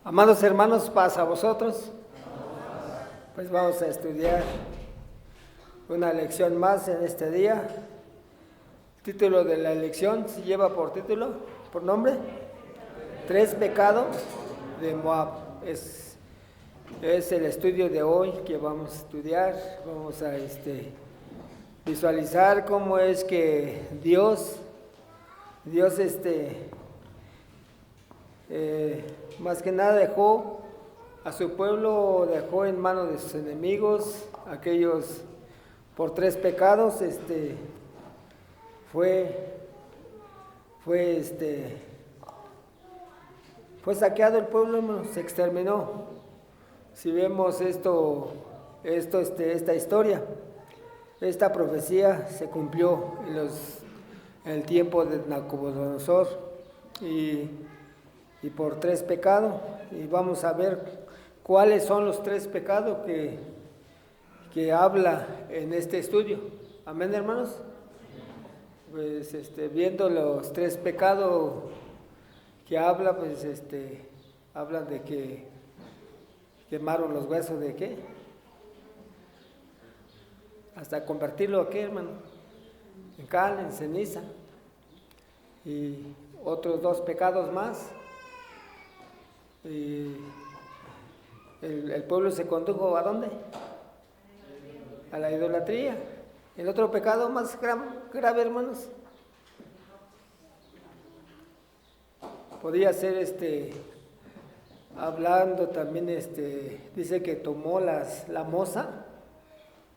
Amados hermanos, paz a vosotros. Pues vamos a estudiar una lección más en este día. El título de la lección se lleva por título, por nombre, 3 pecados de Moab. Es el estudio de hoy que vamos a estudiar. Vamos a visualizar cómo es que Dios más que nada dejó a su pueblo, dejó en manos de sus enemigos, aquellos por 3 pecados, fue saqueado el pueblo, hermanos, se exterminó. Si vemos esta historia, esta profecía se cumplió en el tiempo de Nabucodonosor y por 3 pecados, y vamos a ver cuáles son los 3 pecados que habla en este estudio. Amén, hermanos. Pues viendo los 3 pecados que habla, pues hablan de que quemaron los huesos de qué, hasta convertirlo a qué, hermano, en cal, en ceniza, y otros 2 pecados más. Y el pueblo se condujo ¿a dónde? A la idolatría. El otro pecado más grave, hermanos, podría ser hablando también, dice que tomó la moza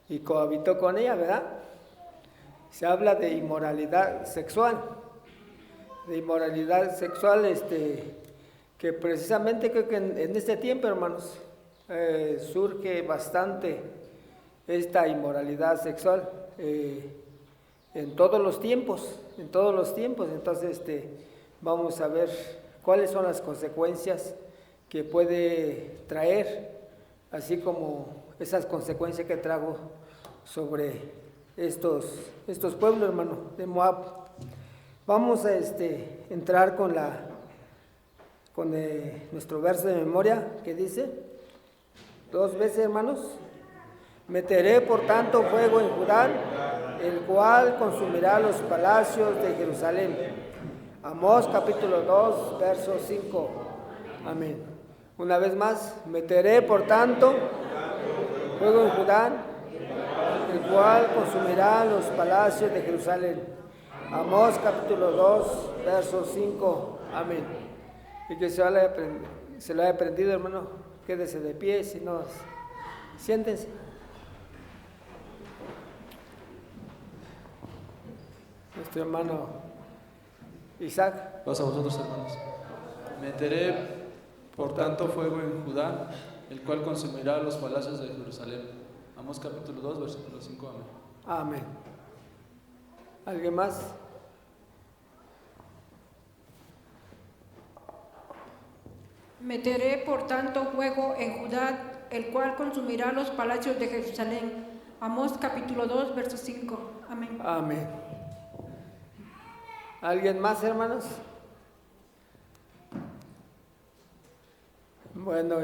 y cohabitó con ella, ¿verdad? Se habla de inmoralidad sexual, que precisamente creo que en este tiempo, hermanos, surge bastante esta inmoralidad sexual en todos los tiempos. Entonces vamos a ver cuáles son las consecuencias que puede traer, así como esas consecuencias que trajo sobre estos pueblos, hermano, de Moab. Vamos a entrar con nuestro verso de memoria, que dice 2 veces, hermanos: meteré por tanto fuego en Judá, el cual consumirá los palacios de Jerusalén. Amós capítulo 2, verso 5. Amén. Una vez más: meteré por tanto fuego en Judá, el cual consumirá los palacios de Jerusalén. Amós capítulo 2, verso 5. Amén. Y que se lo haya aprendido, hermano, quédese de pie, si no, siéntense. Nuestro hermano Isaac. Paz a vosotros, hermanos. Meteré por tanto fuego en Judá, el cual consumirá los palacios de Jerusalén. Amós capítulo 2, versículo 5. Amén. Amén. ¿Alguien más? Meteré por tanto fuego en Judá, el cual consumirá los palacios de Jerusalén. Amós capítulo 2, verso 5. Amén. Amén. ¿Alguien más, hermanos? Bueno,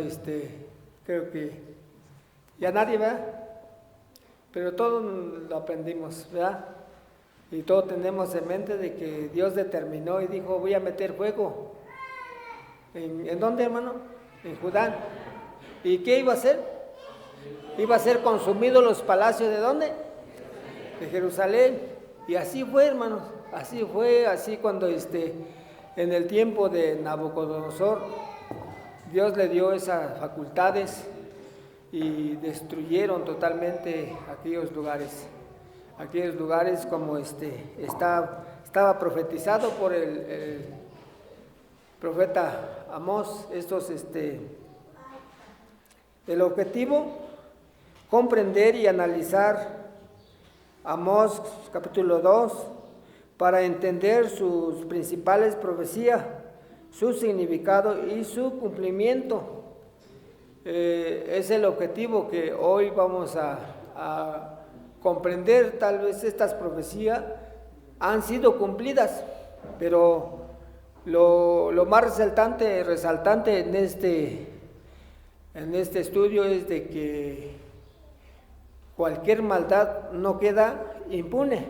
creo que ya nadie, ¿verdad? Pero todos lo aprendimos, ¿verdad? Y todos tenemos en mente de que Dios determinó y dijo: voy a meter fuego. ¿En dónde, hermano? En Judá. ¿Y qué iba a hacer? Iba a ser consumido los palacios, ¿de dónde? De Jerusalén. Y así fue, hermanos. Así cuando en el tiempo de Nabucodonosor, Dios le dio esas facultades y destruyeron totalmente aquellos lugares como estaba profetizado por el profeta Amós. El objetivo: comprender y analizar Amós capítulo 2 para entender sus principales profecías, su significado y su cumplimiento. Es el objetivo que hoy vamos a comprender. Tal vez estas profecías han sido cumplidas, pero Lo más resaltante en este estudio es de que cualquier maldad no queda impune.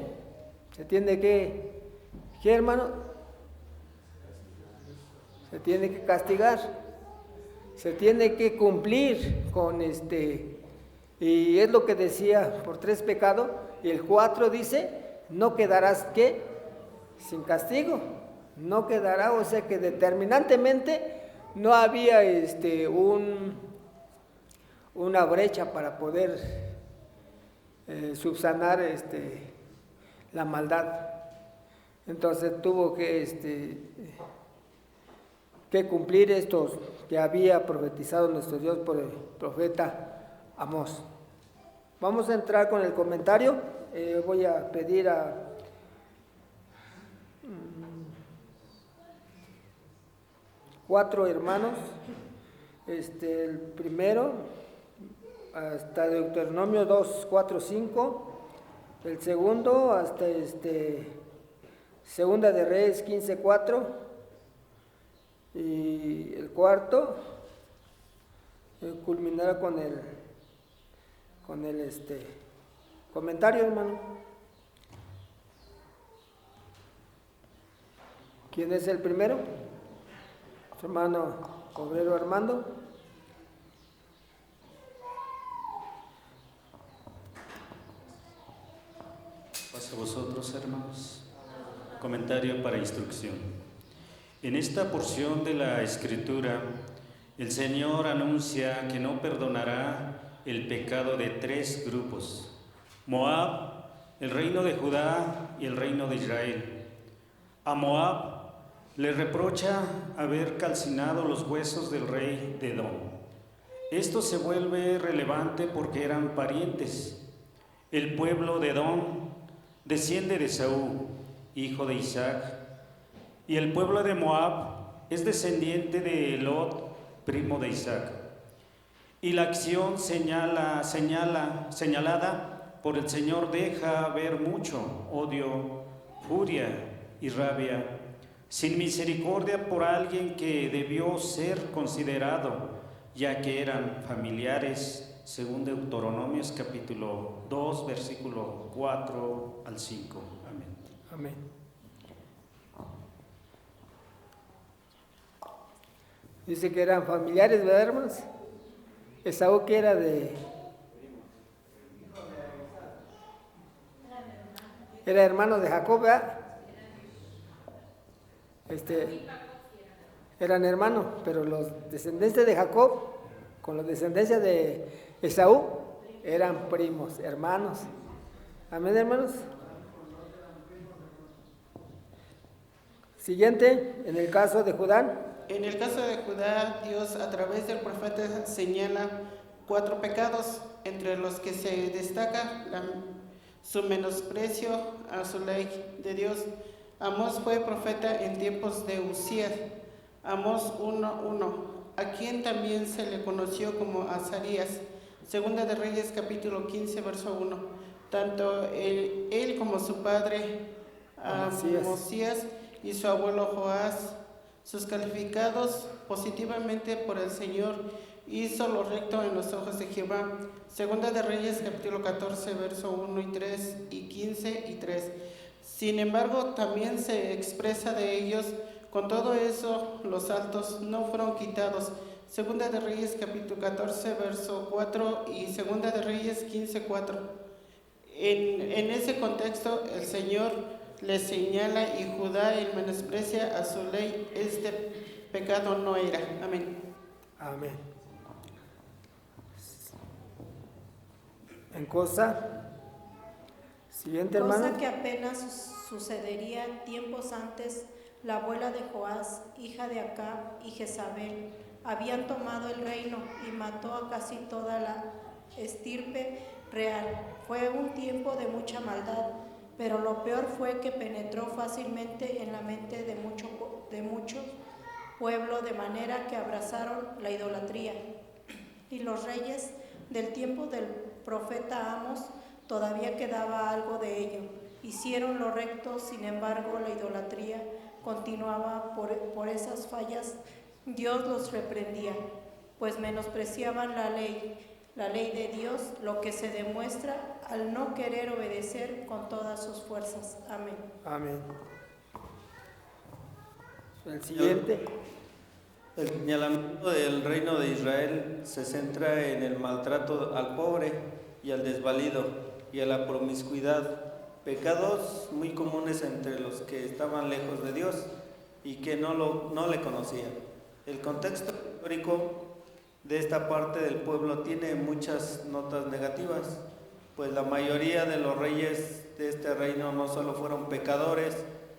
Se tiene ¿qué, hermano? Se tiene que castigar, se tiene que cumplir con y es lo que decía, por 3 pecados, y el 4 dice, no quedarás ¿qué? Sin castigo, no quedará, o sea que determinantemente no había una brecha para poder subsanar la maldad. Entonces tuvo que cumplir estos que había profetizado nuestro Dios por el profeta Amós. Vamos a entrar con el comentario. Voy a pedir a cuatro hermanos, el primero hasta Deuteronomio 2, 4, 5, el segundo hasta Segunda de Reyes 15, 4, y el cuarto culminará con el comentario, hermano. ¿Quién es el primero? Su hermano obrero Armando. Pase a vosotros, hermanos. Comentario para instrucción. En esta porción de la Escritura, el Señor anuncia que no perdonará el pecado de 3 grupos: Moab, el reino de Judá y el reino de Israel. A Moab le reprocha haber calcinado los huesos del rey de Edom. Esto se vuelve relevante porque eran parientes. El pueblo de Edom desciende de Esaú, hijo de Isaac, y el pueblo de Moab es descendiente de Lot, primo de Isaac. Y la acción señalada por el Señor deja ver mucho odio, furia y rabia, sin misericordia por alguien que debió ser considerado, ya que eran familiares, según Deuteronomios capítulo 2, versículo 4 al 5. Amén. Amén. Dice que eran familiares, ¿verdad, hermanos? Esaú, que era era hermano de Jacob, ¿verdad? Eran hermanos, pero los descendientes de Jacob con los descendientes de Esaú eran primos, hermanos. Amén, hermanos. Siguiente, en el caso de Judá. En el caso de Judá, Dios a través del profeta señala 4 pecados, entre los que se destaca su menosprecio a su ley de Dios. Amós fue profeta en tiempos de Usías. Amós 1:1, a quien también se le conoció como Azarías. Segunda de Reyes capítulo 15, verso 1. Tanto él como su padre Amosías y su abuelo Joás, sus calificados positivamente por el Señor, hizo lo recto en los ojos de Jehová. Segunda de Reyes capítulo 14, verso 1 y 3 y 15 y 3. Sin embargo, también se expresa de ellos: con todo eso, los altos no fueron quitados. Segunda de Reyes capítulo 14, verso 4 y Segunda de Reyes 15, 4. En ese contexto, el Señor le señala y Judá el menosprecia a su ley. Este pecado no era. Amén. Amén. En cosa. Siguiente, hermano. Cosa que apenas sucedería tiempos antes, la abuela de Joás, hija de Acab, y Jezabel habían tomado el reino y mató a casi toda la estirpe real. Fue un tiempo de mucha maldad, pero lo peor fue que penetró fácilmente en la mente de muchos pueblos, de manera que abrazaron la idolatría. Y los reyes del tiempo del profeta Amós todavía quedaba algo de ello. Hicieron lo recto, sin embargo la idolatría continuaba por esas fallas, Dios los reprendía, pues menospreciaban la ley de Dios, lo que se demuestra al no querer obedecer con todas sus fuerzas. Amén. Amén. El siguiente. El señalamiento del reino de Israel se centra en el maltrato al pobre y al desvalido y a la promiscuidad, pecados muy comunes entre los que estaban lejos de Dios y que no le conocían. El contexto histórico de esta parte del pueblo tiene muchas notas negativas, pues la mayoría de los reyes de este reino no solo fueron pecadores,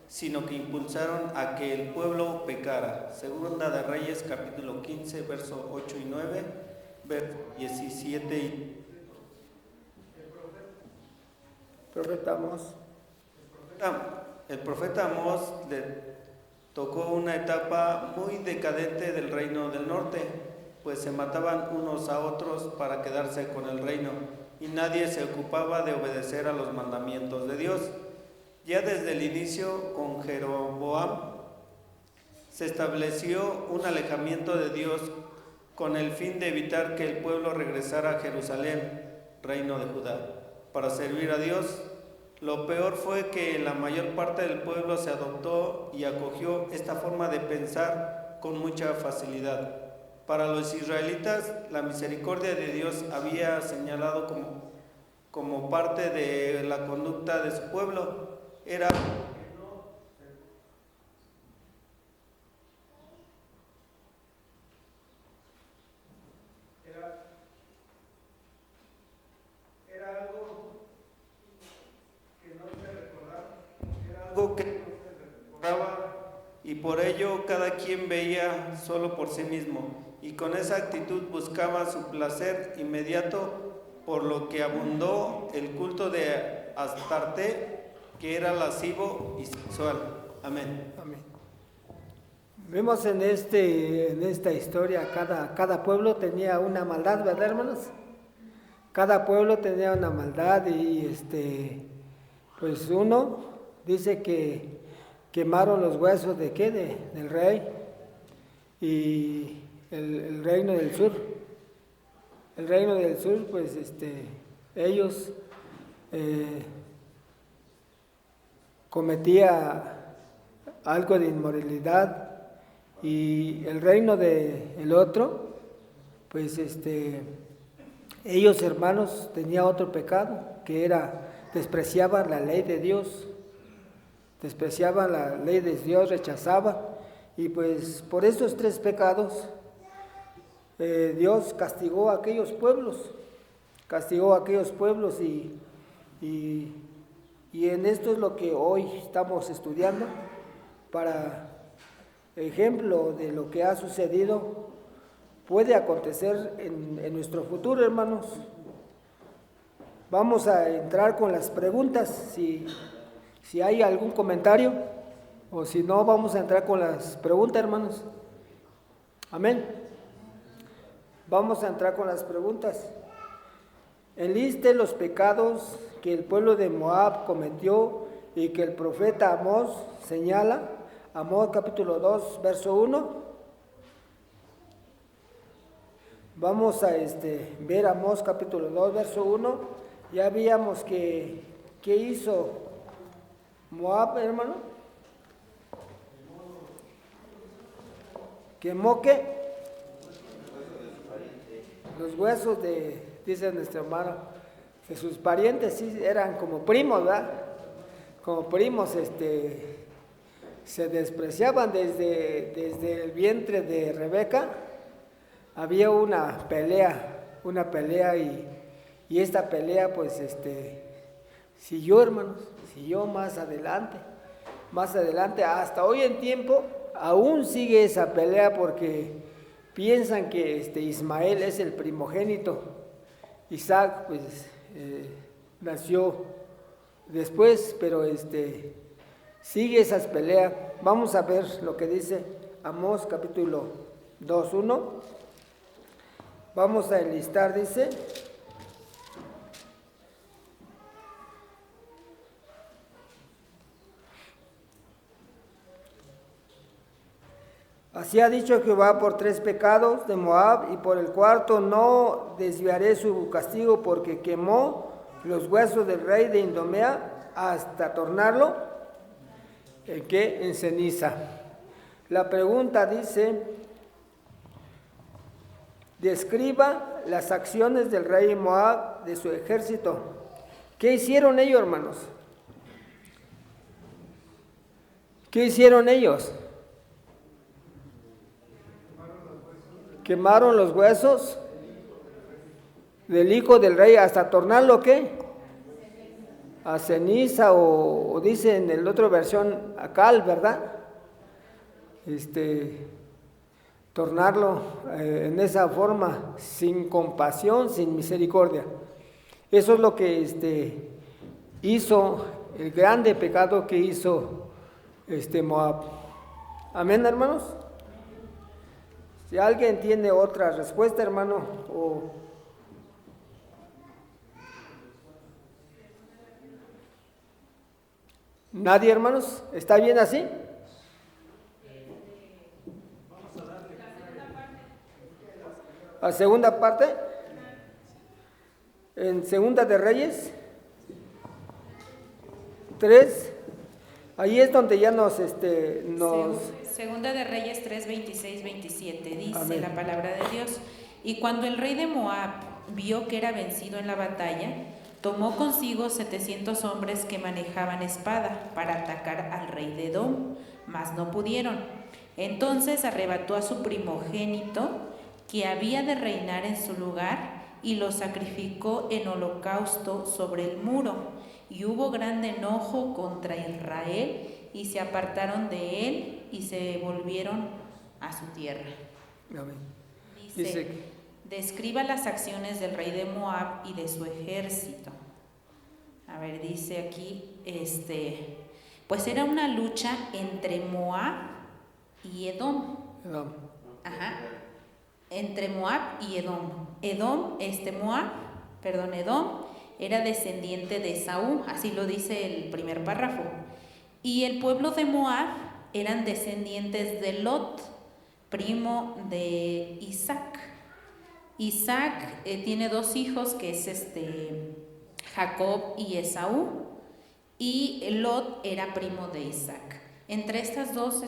sino que impulsaron a que el pueblo pecara. Segunda de Reyes, capítulo 15, versos 8 y 9, versos 17 y... Profeta Amós. El profeta Amós le tocó una etapa muy decadente del reino del norte, pues se mataban unos a otros para quedarse con el reino y nadie se ocupaba de obedecer a los mandamientos de Dios. Ya desde el inicio con Jeroboam se estableció un alejamiento de Dios con el fin de evitar que el pueblo regresara a Jerusalén, reino de Judá, para servir a Dios. Lo peor fue que la mayor parte del pueblo se adoptó y acogió esta forma de pensar con mucha facilidad. Para los israelitas, la misericordia de Dios había señalado como parte de la conducta de su pueblo. Era algo que no se recordaba, era algo que no se recordaba, y por ello cada quien veía solo por sí mismo, y con esa actitud buscaba su placer inmediato, por lo que abundó el culto de Astarte, que era lascivo y sexual. Amén. Amén. Vemos en esta historia, cada pueblo tenía una maldad, ¿verdad, hermanos? Cada pueblo tenía una maldad y pues uno dice que quemaron los huesos de ¿qué? Del rey y el reino del sur. El reino del sur, pues ellos cometía algo de inmoralidad y el reino del otro, pues ellos hermanos tenían otro pecado, que era despreciaban la ley de Dios, despreciaban la ley de Dios, rechazaban, y pues por estos tres pecados Dios castigó a aquellos pueblos, y en esto es lo que hoy estamos estudiando, para ejemplo de lo que ha sucedido, puede acontecer en nuestro futuro, hermanos. Vamos a entrar con las preguntas, si hay algún comentario, o si no, vamos a entrar con las preguntas, hermanos. Amén. Vamos a entrar con las preguntas. Enliste los pecados que el pueblo de Moab cometió y que el profeta Amós señala. Amós capítulo 2, verso 1. Vamos a ver Amós capítulo 2, verso 1. Ya veíamos que hizo Moab, hermano. Quemó ¿qué? Los huesos dice nuestro hermano, que sus parientes sí eran como primos, ¿verdad? Como primos, se despreciaban desde el vientre de Rebeca. Había una pelea y esta pelea pues siguió, hermanos, siguió más adelante, hasta hoy en tiempo aún sigue esa pelea, porque piensan que Ismael es el primogénito, Isaac pues nació después, pero sigue esas peleas. Vamos a ver lo que dice Amós capítulo 2:1. Vamos a enlistar, dice: Así ha dicho Jehová por 3 pecados de Moab, y por el cuarto no desviaré su castigo, porque quemó los huesos del rey de Idumea hasta tornarlo en ceniza. La pregunta dice: describa las acciones del rey de Moab, de su ejército. ¿Qué hicieron ellos, hermanos? ¿Qué hicieron ellos? Quemaron los huesos del hijo del rey hasta tornarlo, ¿qué? A ceniza, o dice en la otra versión a cal, ¿verdad? Tornarlo en esa forma, sin compasión, sin misericordia. Eso es lo que hizo, el grande pecado que hizo Moab. Amén, hermanos. Si alguien tiene otra respuesta, hermano, ¿nadie, hermanos? ¿Está bien así? La segunda parte, en Segunda de Reyes 3, ahí es donde ya nos Segunda de Reyes 3, 26, 27, dice Amén. La palabra de Dios: y cuando el rey de Moab vio que era vencido en la batalla, tomó consigo 700 hombres que manejaban espada para atacar al rey de Edom, mas no pudieron. Entonces arrebató a su primogénito, que había de reinar en su lugar, y lo sacrificó en holocausto sobre el muro. Y hubo grande enojo contra Israel, y se apartaron de él y se volvieron a su tierra. Amén. Dice, describa las acciones del rey de Moab y de su ejército. A ver, dice aquí, pues era una lucha entre Moab y Edom. Ajá. Entre Moab y Edom. Edom era descendiente de Esaú, así lo dice el primer párrafo. Y el pueblo de Moab eran descendientes de Lot, primo de Isaac. Isaac tiene 2 hijos, que es Jacob y Esaú, y Lot era primo de Isaac. Entre estos dos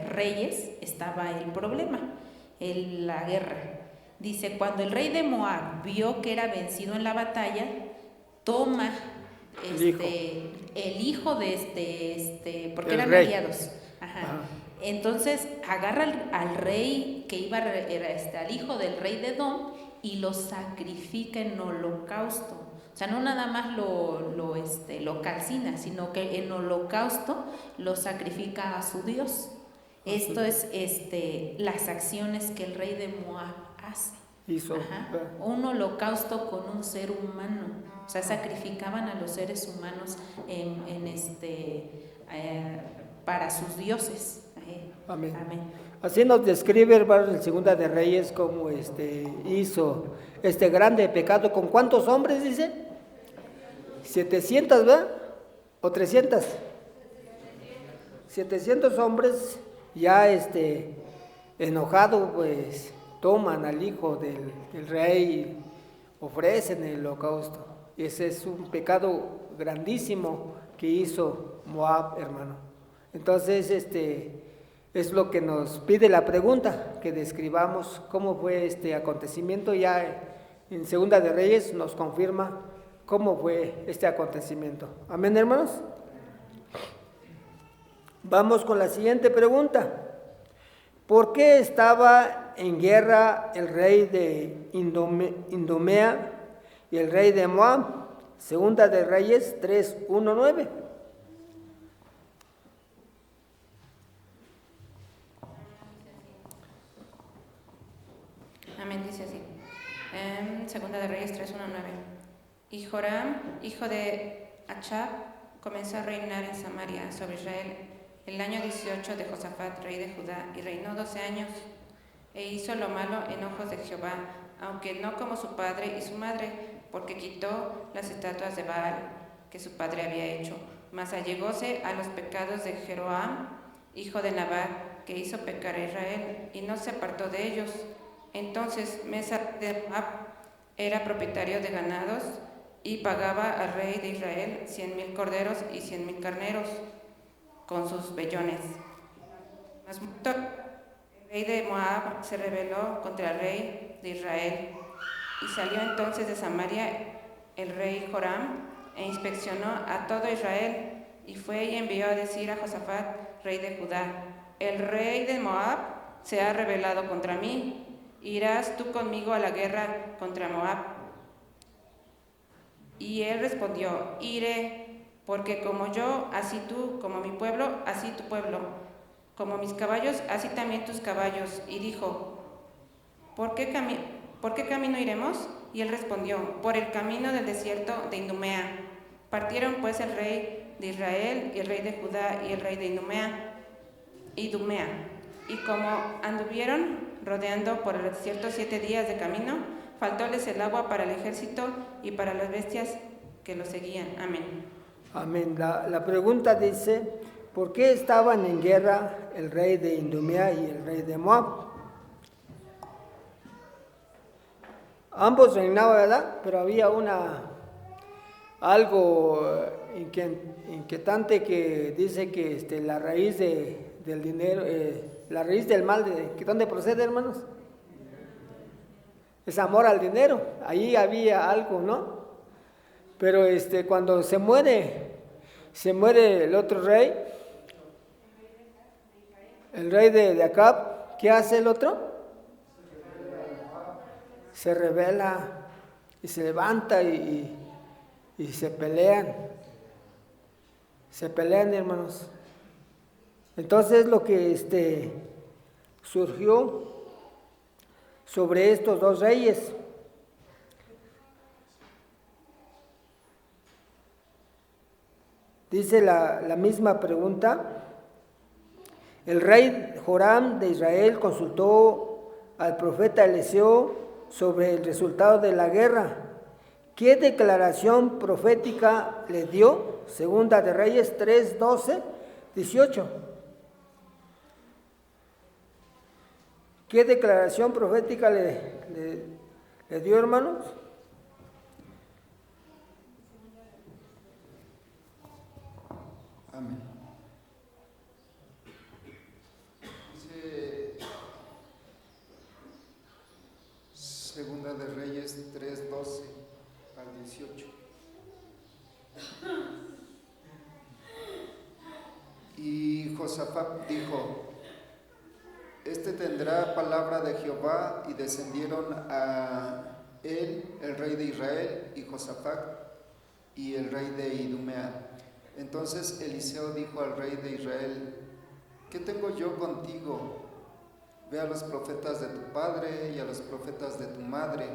reyes estaba el problema, la guerra. Dice, cuando el rey de Moab vio que era vencido en la batalla, toma el hijo de porque eran aliados. Ajá. Entonces agarra al rey que era al hijo del rey de Edom y lo sacrifica en holocausto. O sea, no nada más lo calcina, sino que en holocausto lo sacrifica a su Dios. Esto es las acciones que el rey de Moab hace. Hizo. Ajá. Un holocausto con un ser humano. O sea, sacrificaban a los seres humanos para sus dioses. Amén. Amén. Así nos describe, hermano, en Segunda de Reyes cómo hizo este grande pecado. ¿Con cuántos hombres dice? 700, ¿verdad? ¿O 300? 700 hombres ya enojado, pues toman al hijo del rey y ofrecen el holocausto. Ese es un pecado grandísimo que hizo Moab, hermano. Entonces, es lo que nos pide la pregunta, que describamos cómo fue este acontecimiento. Ya en Segunda de Reyes nos confirma cómo fue este acontecimiento. Amén, hermanos. Vamos con la siguiente pregunta. ¿Por qué estaba en guerra el rey de Idumea y el rey de Moab? Segunda de Reyes 3:1-9. Amén, dice así. Segunda de Reyes 3:1-9. Y Joram, hijo de Achab, comenzó a reinar en Samaria sobre Israel el año 18 de Josafat, rey de Judá, y reinó 12 años, e hizo lo malo en ojos de Jehová, aunque no como su padre y su madre, porque quitó las estatuas de Baal que su padre había hecho, mas allegóse a los pecados de Jeroboam, hijo de Nabat, que hizo pecar a Israel, y no se apartó de ellos. Entonces Mesa de Moab era propietario de ganados y pagaba al rey de Israel 100,000 corderos y 100,000 carneros con sus vellones. Mas el rey de Moab se rebeló contra el rey de Israel, y salió entonces de Samaria el rey Joram e inspeccionó a todo Israel, y fue y envió a decir a Josafat, rey de Judá: el rey de Moab se ha rebelado contra mí, ¿irás tú conmigo a la guerra contra Moab? Y él respondió: iré, porque como yo, así tú; como mi pueblo, así tu pueblo; como mis caballos, así también tus caballos. Y dijo: ¿por qué camino iremos? Y él respondió: por el camino del desierto de Idumea. Partieron pues el rey de Israel y el rey de Judá y el rey de Idumea. Y como anduvieron rodeando por el desierto 7 días de camino, faltóles el agua para el ejército y para las bestias que lo seguían. Amén. Amén. La pregunta dice, ¿por qué estaban en guerra el rey de Idumea y el rey de Moab? Ambos reinaban, ¿verdad? Pero había algo inquietante que dice que la raíz del dinero, la raíz del mal, ¿de dónde procede, hermanos? Es amor al dinero. Ahí había algo, ¿no? Pero cuando se muere el otro rey, el rey de Acab, ¿qué hace el otro? Se rebela y se levanta y se pelean. Se pelean, hermanos. Entonces lo que surgió sobre estos dos reyes. Dice la misma pregunta. El rey Joram de Israel consultó al profeta Eliseo sobre el resultado de la guerra. ¿Qué declaración profética le dio? Segunda de Reyes 3, 12, 18. ¿Qué declaración profética le dio, hermanos? Amén. Dice Segunda de Reyes 3, 12 al 18. Y Josafat dijo: este tendrá palabra de Jehová. Y descendieron a él el rey de Israel y Josafat y el rey de Idumea. Entonces Eliseo dijo al rey de Israel: ¿qué tengo yo contigo? Ve a los profetas de tu padre y a los profetas de tu madre.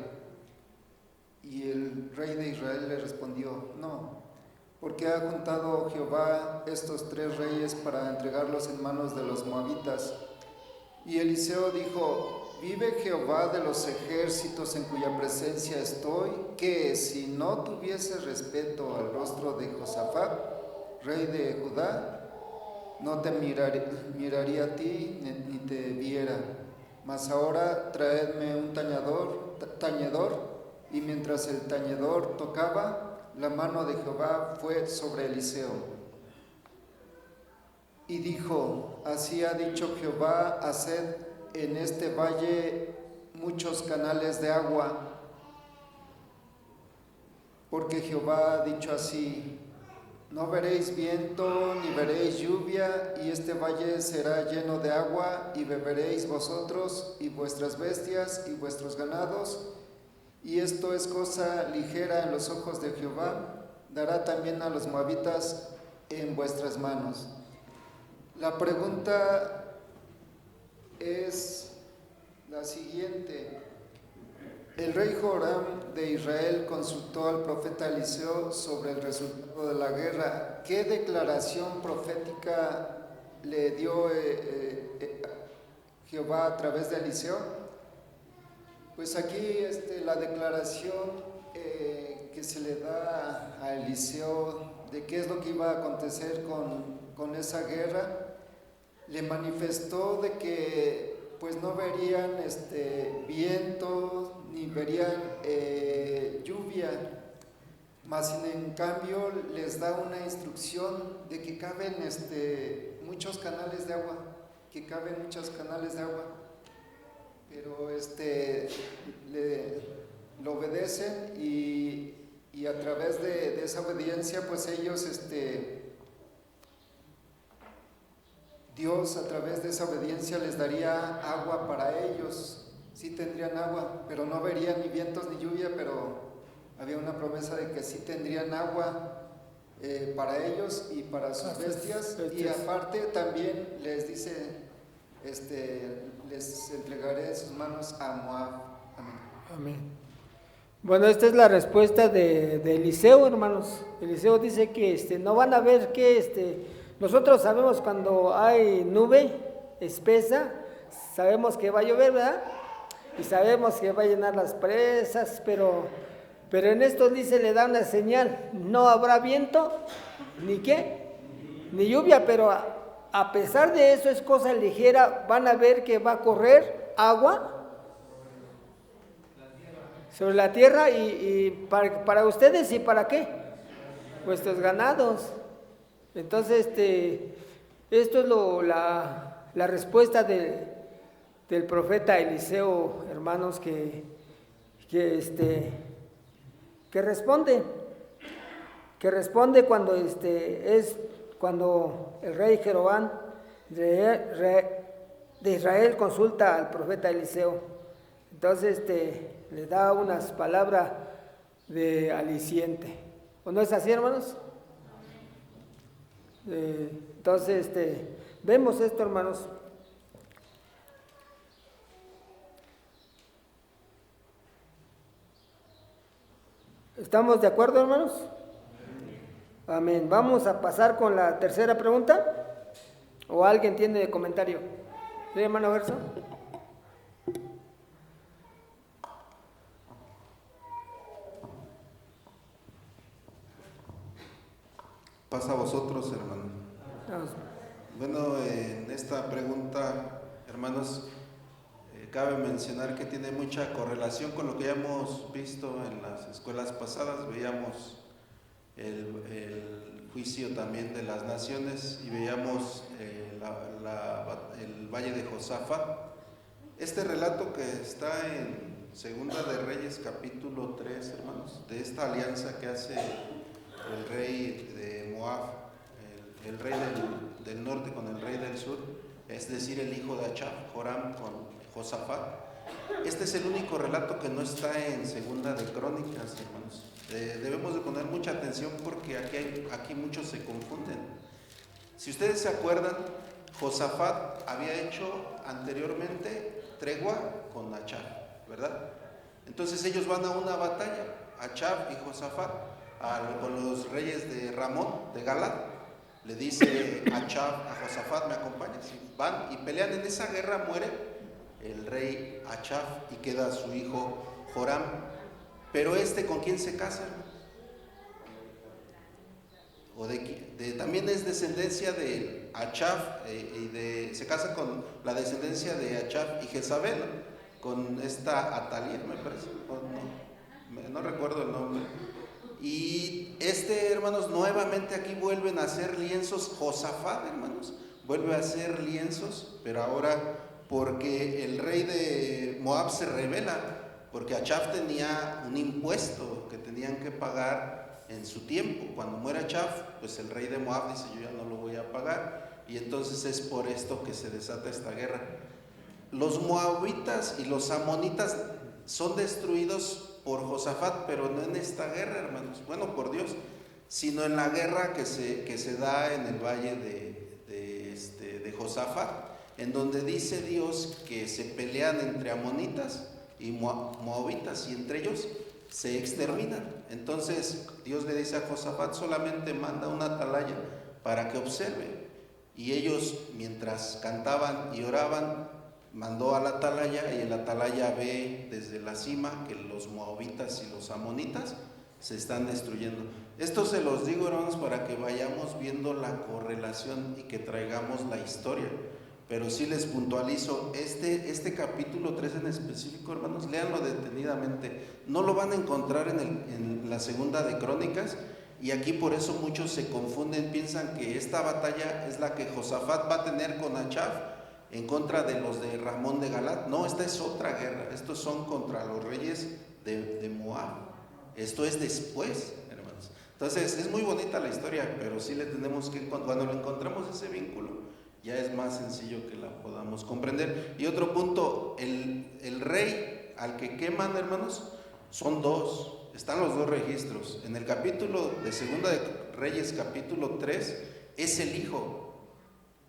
Y el rey de Israel le respondió: no, porque ha juntado Jehová estos 3 reyes para entregarlos en manos de los moabitas. Y Eliseo dijo: vive Jehová de los ejércitos en cuya presencia estoy, que si no tuviese respeto al rostro de Josafat, rey de Judá, no te miraría a ti ni te viera. Mas ahora traedme un tañedor. Y mientras el tañedor tocaba, la mano de Jehová fue sobre Eliseo. Y dijo: así ha dicho Jehová, haced en este valle muchos canales de agua, porque Jehová ha dicho así: no veréis viento ni veréis lluvia, y este valle será lleno de agua, y beberéis vosotros y vuestras bestias y vuestros ganados, y esto es cosa ligera en los ojos de Jehová. Dará también a los moabitas en vuestras manos. La pregunta es la siguiente. El rey Joram de Israel consultó al profeta Eliseo sobre el resultado de la guerra. ¿Qué declaración profética le dio Jehová a través de Eliseo? Pues aquí la declaración que se le da a Eliseo de qué es lo que iba a acontecer con esa guerra, le manifestó de que pues no verían viento ni verían lluvia, mas en cambio les da una instrucción de que caben muchos canales de agua, pero lo obedecen y a través de esa obediencia pues ellos Dios a través de esa obediencia les daría agua para ellos. Sí tendrían agua, pero no verían ni vientos ni lluvia, pero había una promesa de que sí tendrían agua para ellos y para sus bestias. Y aparte también les dice, les entregaré en sus manos a Moab. Amén. Amén. Bueno, esta es la respuesta de Eliseo, hermanos. Eliseo dice que no van a ver que nosotros sabemos cuando hay nube espesa, sabemos que va a llover, ¿verdad? Y sabemos que va a llenar las presas, pero en esto dice, le da una señal, no habrá viento, ni qué, ni lluvia, pero a pesar de eso es cosa ligera, van a ver que va a correr agua sobre la tierra y para ustedes, ¿y para qué? Vuestros ganados. Entonces, esto es la respuesta del profeta Eliseo, hermanos, que responde cuando el rey Jeroboam de Israel consulta al profeta Eliseo. Entonces, le da unas palabras de aliciente. ¿O no es así, hermanos? Entonces, vemos esto, hermanos. ¿Estamos de acuerdo, hermanos? Amén. Vamos a pasar con la tercera pregunta. ¿O alguien tiene comentario? ¿Sí, hermano Gerson? Pasa a vosotros, hermano. Bueno, en esta pregunta, hermanos, cabe mencionar que tiene mucha correlación con lo que ya hemos visto en las escuelas pasadas. Veíamos el juicio también de las naciones y veíamos el Valle de Josafat. Este relato que está en Segunda de Reyes, capítulo 3, hermanos, de esta alianza que hace el rey de Moab, el rey del norte con el rey del sur, es decir, el hijo de Achab, Joram, con Josafat. Este es el único relato que no está en Segunda de Crónicas, hermanos. Debemos de poner mucha atención porque aquí muchos se confunden. Si ustedes se acuerdan, Josafat había hecho anteriormente tregua con Achab, ¿verdad? Entonces ellos van a una batalla, Achab y Josafat, con los reyes de Ramón, de Galad. Le dice Achab a Josafat, ¿me acompañas? Y van y pelean. En esa guerra muere el rey Achab y queda su hijo Joram. Pero ¿con quién se casa? También es descendencia de Achab se casa con la descendencia de Achab y Jezabel, con esta Atalía, me parece, no recuerdo el nombre. Y hermanos, nuevamente aquí vuelven a hacer lienzos. Josafat, hermanos, vuelve a hacer lienzos, pero ahora porque el rey de Moab se rebela, porque Achab tenía un impuesto que tenían que pagar en su tiempo. Cuando muere Achab, pues el rey de Moab dice, yo ya no lo voy a pagar, y entonces es por esto que se desata esta guerra. Los moabitas y los amonitas son destruidos por Josafat, pero no en esta guerra, hermanos, bueno, por Dios, sino en la guerra que se da en el valle de Josafat, en donde dice Dios que se pelean entre amonitas y moabitas, y entre ellos se exterminan. Entonces Dios le dice a Josafat, solamente manda una atalaya para que observe, y ellos, mientras cantaban y oraban, mandó a la atalaya, y el atalaya ve desde la cima que los moabitas y los amonitas se están destruyendo. Esto se los digo, hermanos, para que vayamos viendo la correlación y que traigamos la historia. Pero sí les puntualizo, este capítulo 3 en específico, hermanos, léanlo detenidamente. No lo van a encontrar en la segunda de Crónicas, y aquí por eso muchos se confunden, piensan que esta batalla es la que Josafat va a tener con Achaf en contra de los de Ramón de Galat. No, esta es otra guerra. Estos son contra los reyes de Moab. Esto es después, hermanos. Entonces es muy bonita la historia, pero sí le tenemos que, cuando le encontramos ese vínculo, ya es más sencillo que la podamos comprender. Y otro punto, el rey al que queman, hermanos, son dos. Están los dos registros. En el capítulo de Segunda de Reyes, capítulo 3, es el hijo.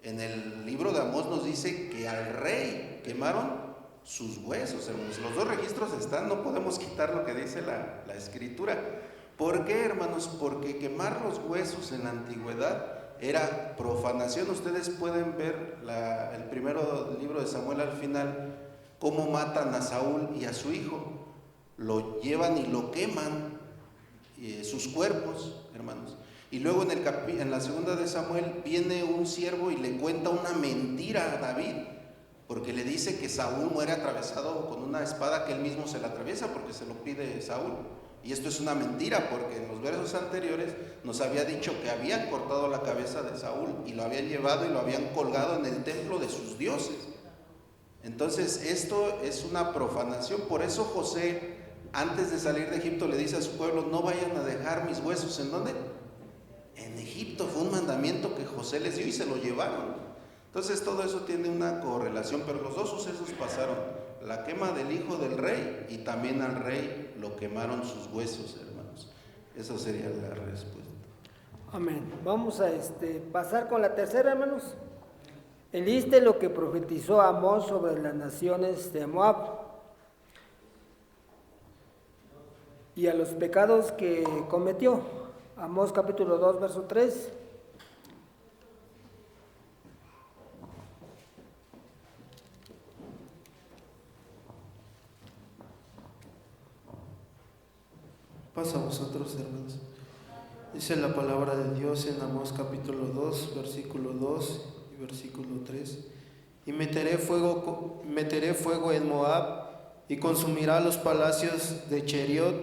En el libro de Amós nos dice que al rey quemaron sus huesos, hermanos. Los dos registros están, no podemos quitar lo que dice la escritura. ¿Por qué, hermanos? Porque quemar los huesos en la antigüedad era profanación. Ustedes pueden ver el primero libro de Samuel al final, cómo matan a Saúl y a su hijo. Lo llevan y lo queman, sus cuerpos, hermanos. Y luego en la segunda de Samuel viene un siervo y le cuenta una mentira a David, porque le dice que Saúl muere atravesado con una espada que él mismo se la atraviesa porque se lo pide Saúl. Y esto es una mentira, porque en los versos anteriores nos había dicho que habían cortado la cabeza de Saúl y lo habían llevado y lo habían colgado en el templo de sus dioses. Entonces esto es una profanación. Por eso José, antes de salir de Egipto, le dice a su pueblo: no vayan a dejar mis huesos. ¿En dónde? En Egipto. Fue un mandamiento que José les dio y se lo llevaron. Entonces todo eso tiene una correlación, pero los dos sucesos pasaron: la quema del hijo del rey, y también al rey lo quemaron sus huesos, hermanos. Esa sería la respuesta. Amén. Vamos a pasar con la tercera, hermanos. Enliste lo que profetizó Amós sobre las naciones de Moab y a los pecados que cometió. Amós capítulo 2, verso 3. Pasa a vosotros, hermanos. Dice la palabra de Dios en Amós capítulo 2, versículo 2 y versículo 3. Y meteré fuego en Moab, y consumirá los palacios de Cheriot,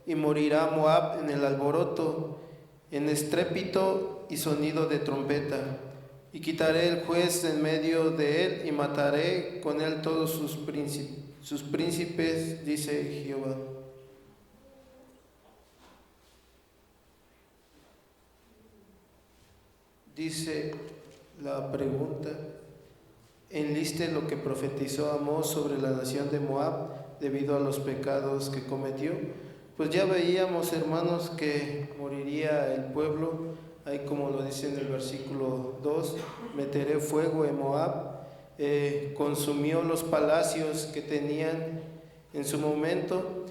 y morirá Moab en el alboroto, en estrépito y sonido de trompeta. Y quitaré el juez en medio de él, y mataré con él todos sus príncipes, dice Jehová. Dice la pregunta: enliste lo que profetizó Amós sobre la nación de Moab debido a los pecados que cometió. Pues ya veíamos, hermanos, que moriría el pueblo, ahí como lo dice en el versículo 2, meteré fuego en Moab, consumió los palacios que tenían en su momento,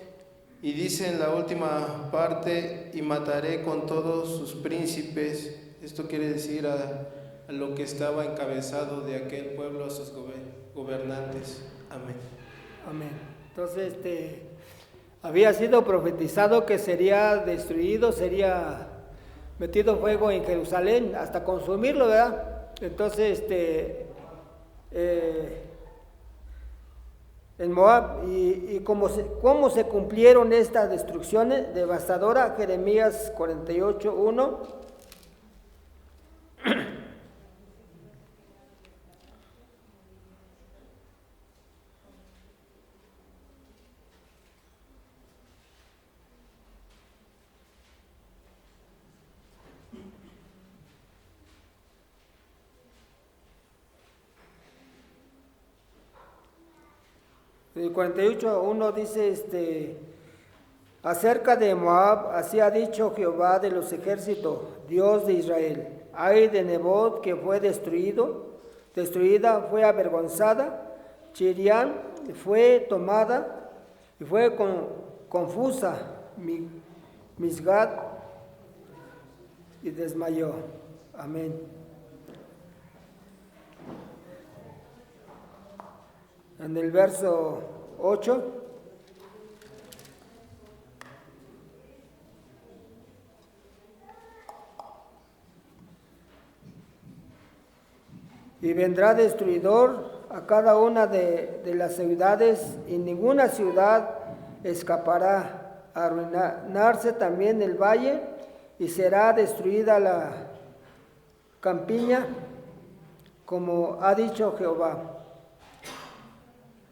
y dice en la última parte: y mataré con todos sus príncipes. Esto quiere decir a lo que estaba encabezado de aquel pueblo, a sus gobernantes. Amén. Amén. Entonces, había sido profetizado que sería destruido, sería metido fuego en Jerusalén hasta consumirlo, ¿verdad? Entonces, en Moab, y cómo se cumplieron estas destrucciones devastadoras. Jeremías 48, 1. El 48:1 dice, acerca de Moab, así ha dicho Jehová de los ejércitos, Dios de Israel: ay de Nebot, que fue destruida, fue avergonzada. Chirián fue tomada y fue confusa. Misgad y desmayó. Amén. En el verso 8, y vendrá destruidor a cada una de las ciudades, y ninguna ciudad escapará. Arruinarse también el valle, y será destruida la campiña, como ha dicho Jehová.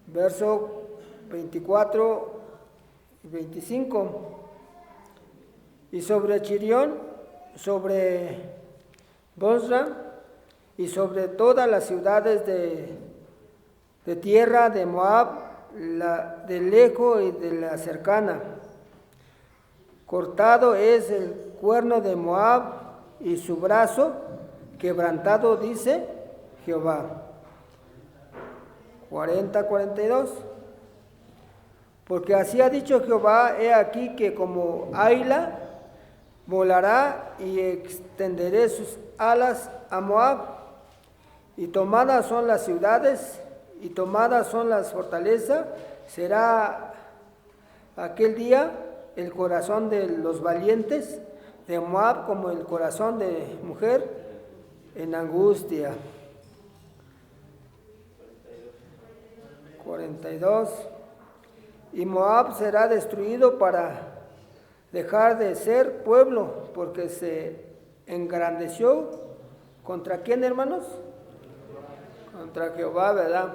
Verso 24 y 25. Y sobre Chirión, sobre Bosra, y sobre todas las ciudades de tierra de Moab, de lejos y de la cercana. Cortado es el cuerno de Moab y su brazo quebrantado, dice Jehová. 40-42. Porque así ha dicho Jehová, he aquí que como águila volará y extenderé sus alas a Moab, y tomadas son las ciudades y tomadas son las fortalezas. Será aquel día el corazón de los valientes de Moab como el corazón de mujer en angustia. 42. Y Moab será destruido para dejar de ser pueblo, porque se engrandeció. ¿Contra quién, hermanos? Contra Jehová, ¿verdad?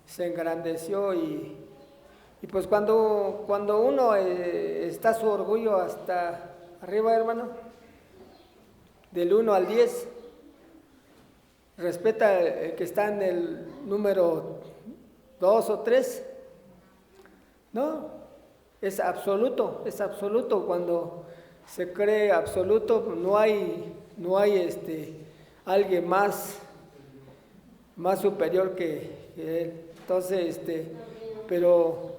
Se engrandeció y pues cuando uno está su orgullo hasta arriba, hermano, del 1 al 10, respeta el que está en el número 2 o 3, no, es absoluto, cuando se cree absoluto, no hay alguien más superior que él. Entonces, pero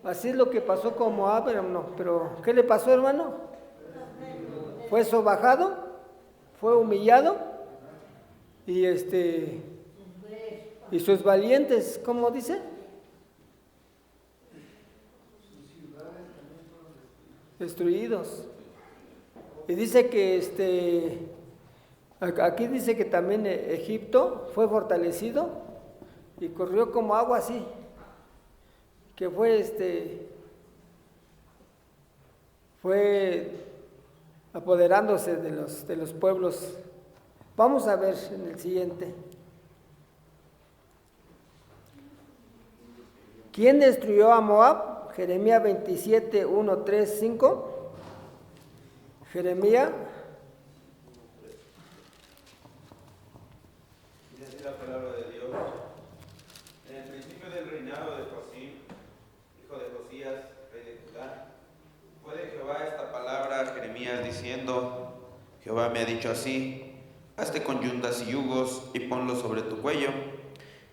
así es lo que pasó con Moab, hermano. Pero ¿qué le pasó, hermano? Fue sobajado, fue humillado, y sus valientes, ¿cómo dice? Destruidos. Y dice que aquí dice que también Egipto fue fortalecido y corrió como agua así, que fue apoderándose de los pueblos. Vamos a ver en el siguiente. ¿Quién destruyó a Moab? Jeremías 27, 1, 3, 5. Jeremías. Dice la palabra de Dios. En el principio del reinado de Josim, hijo de Josías, rey de Judá, fue de Jehová esta palabra a Jeremías diciendo: Jehová me ha dicho así: hazte con yuntas y yugos y ponlos sobre tu cuello,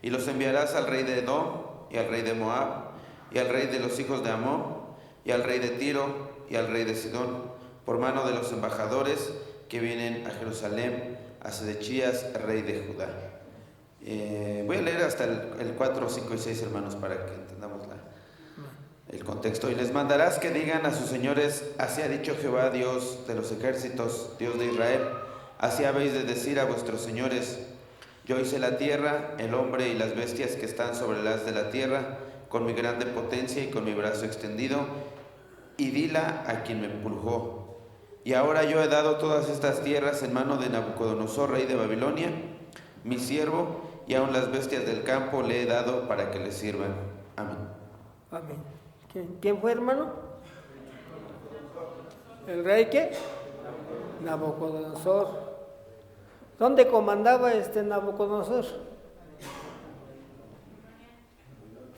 y los enviarás al rey de Edom, y al rey de Moab, y al rey de los hijos de Amón, y al rey de Tiro, y al rey de Sidón, por mano de los embajadores que vienen a Jerusalén, a Sedechías, rey de Judá. Voy a leer hasta el 4, 5 y 6, hermanos, para que entendamos el contexto. Y les mandarás que digan a sus señores: así ha dicho Jehová, Dios de los ejércitos, Dios de Israel, así habéis de decir a vuestros señores: yo hice la tierra, el hombre y las bestias que están sobre las de la tierra, con mi grande potencia y con mi brazo extendido, y dila a quien me empujó. Y ahora yo he dado todas estas tierras en mano de Nabucodonosor, rey de Babilonia, mi siervo, y aun las bestias del campo le he dado para que le sirvan. Amén. Amén. ¿Quién fue, hermano? ¿El rey qué? Nabucodonosor. ¿Dónde comandaba Nabucodonosor?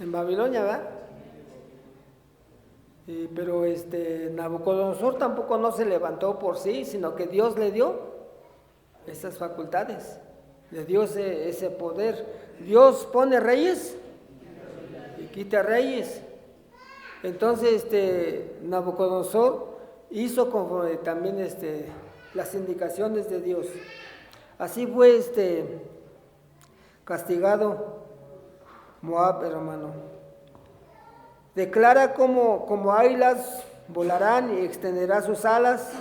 En Babilonia, ¿verdad? Pero Nabucodonosor tampoco no se levantó por sí, sino que Dios le dio esas facultades, le dio ese poder. Dios pone reyes y quita reyes. Entonces Nabucodonosor hizo conforme también las indicaciones de Dios. Así fue castigado Moab, hermano. Declara como águilas volarán y extenderá sus alas.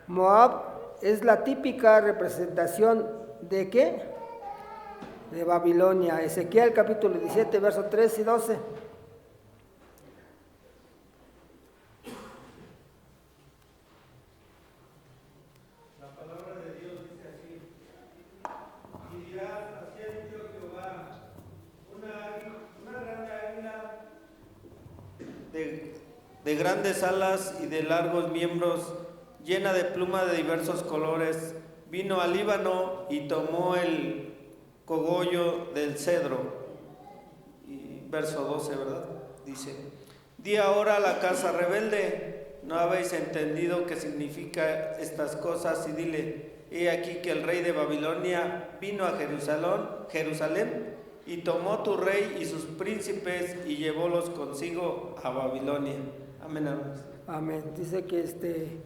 Moab es la típica representación ¿de qué? De Babilonia. Ezequiel capítulo 17, versos 3 y 12. De grandes alas y de largos miembros, llena de pluma de diversos colores, vino al Líbano y tomó el cogollo del cedro. Y verso 12, ¿verdad? Dice, di ahora a la casa rebelde, ¿no habéis entendido qué significa estas cosas? Y dile, he aquí que el rey de Babilonia vino a Jerusalén y tomó tu rey y sus príncipes y llevólos consigo a Babilonia. Amén, hermanos. Amén. Dice que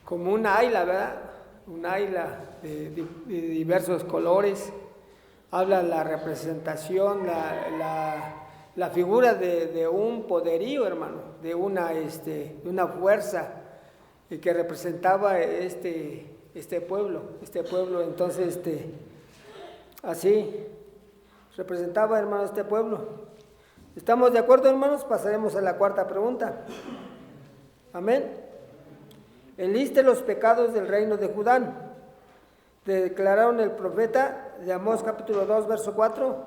como una águila, ¿verdad? Una águila de diversos colores. Habla la representación, la figura de un poderío, hermano, de una fuerza que representaba este pueblo. Entonces, así representaba, hermano, este pueblo. ¿Estamos de acuerdo, hermanos? Pasaremos a la cuarta pregunta. Amén. Enliste los pecados del reino de Judá. Declararon el profeta de Amós capítulo 2, verso 4.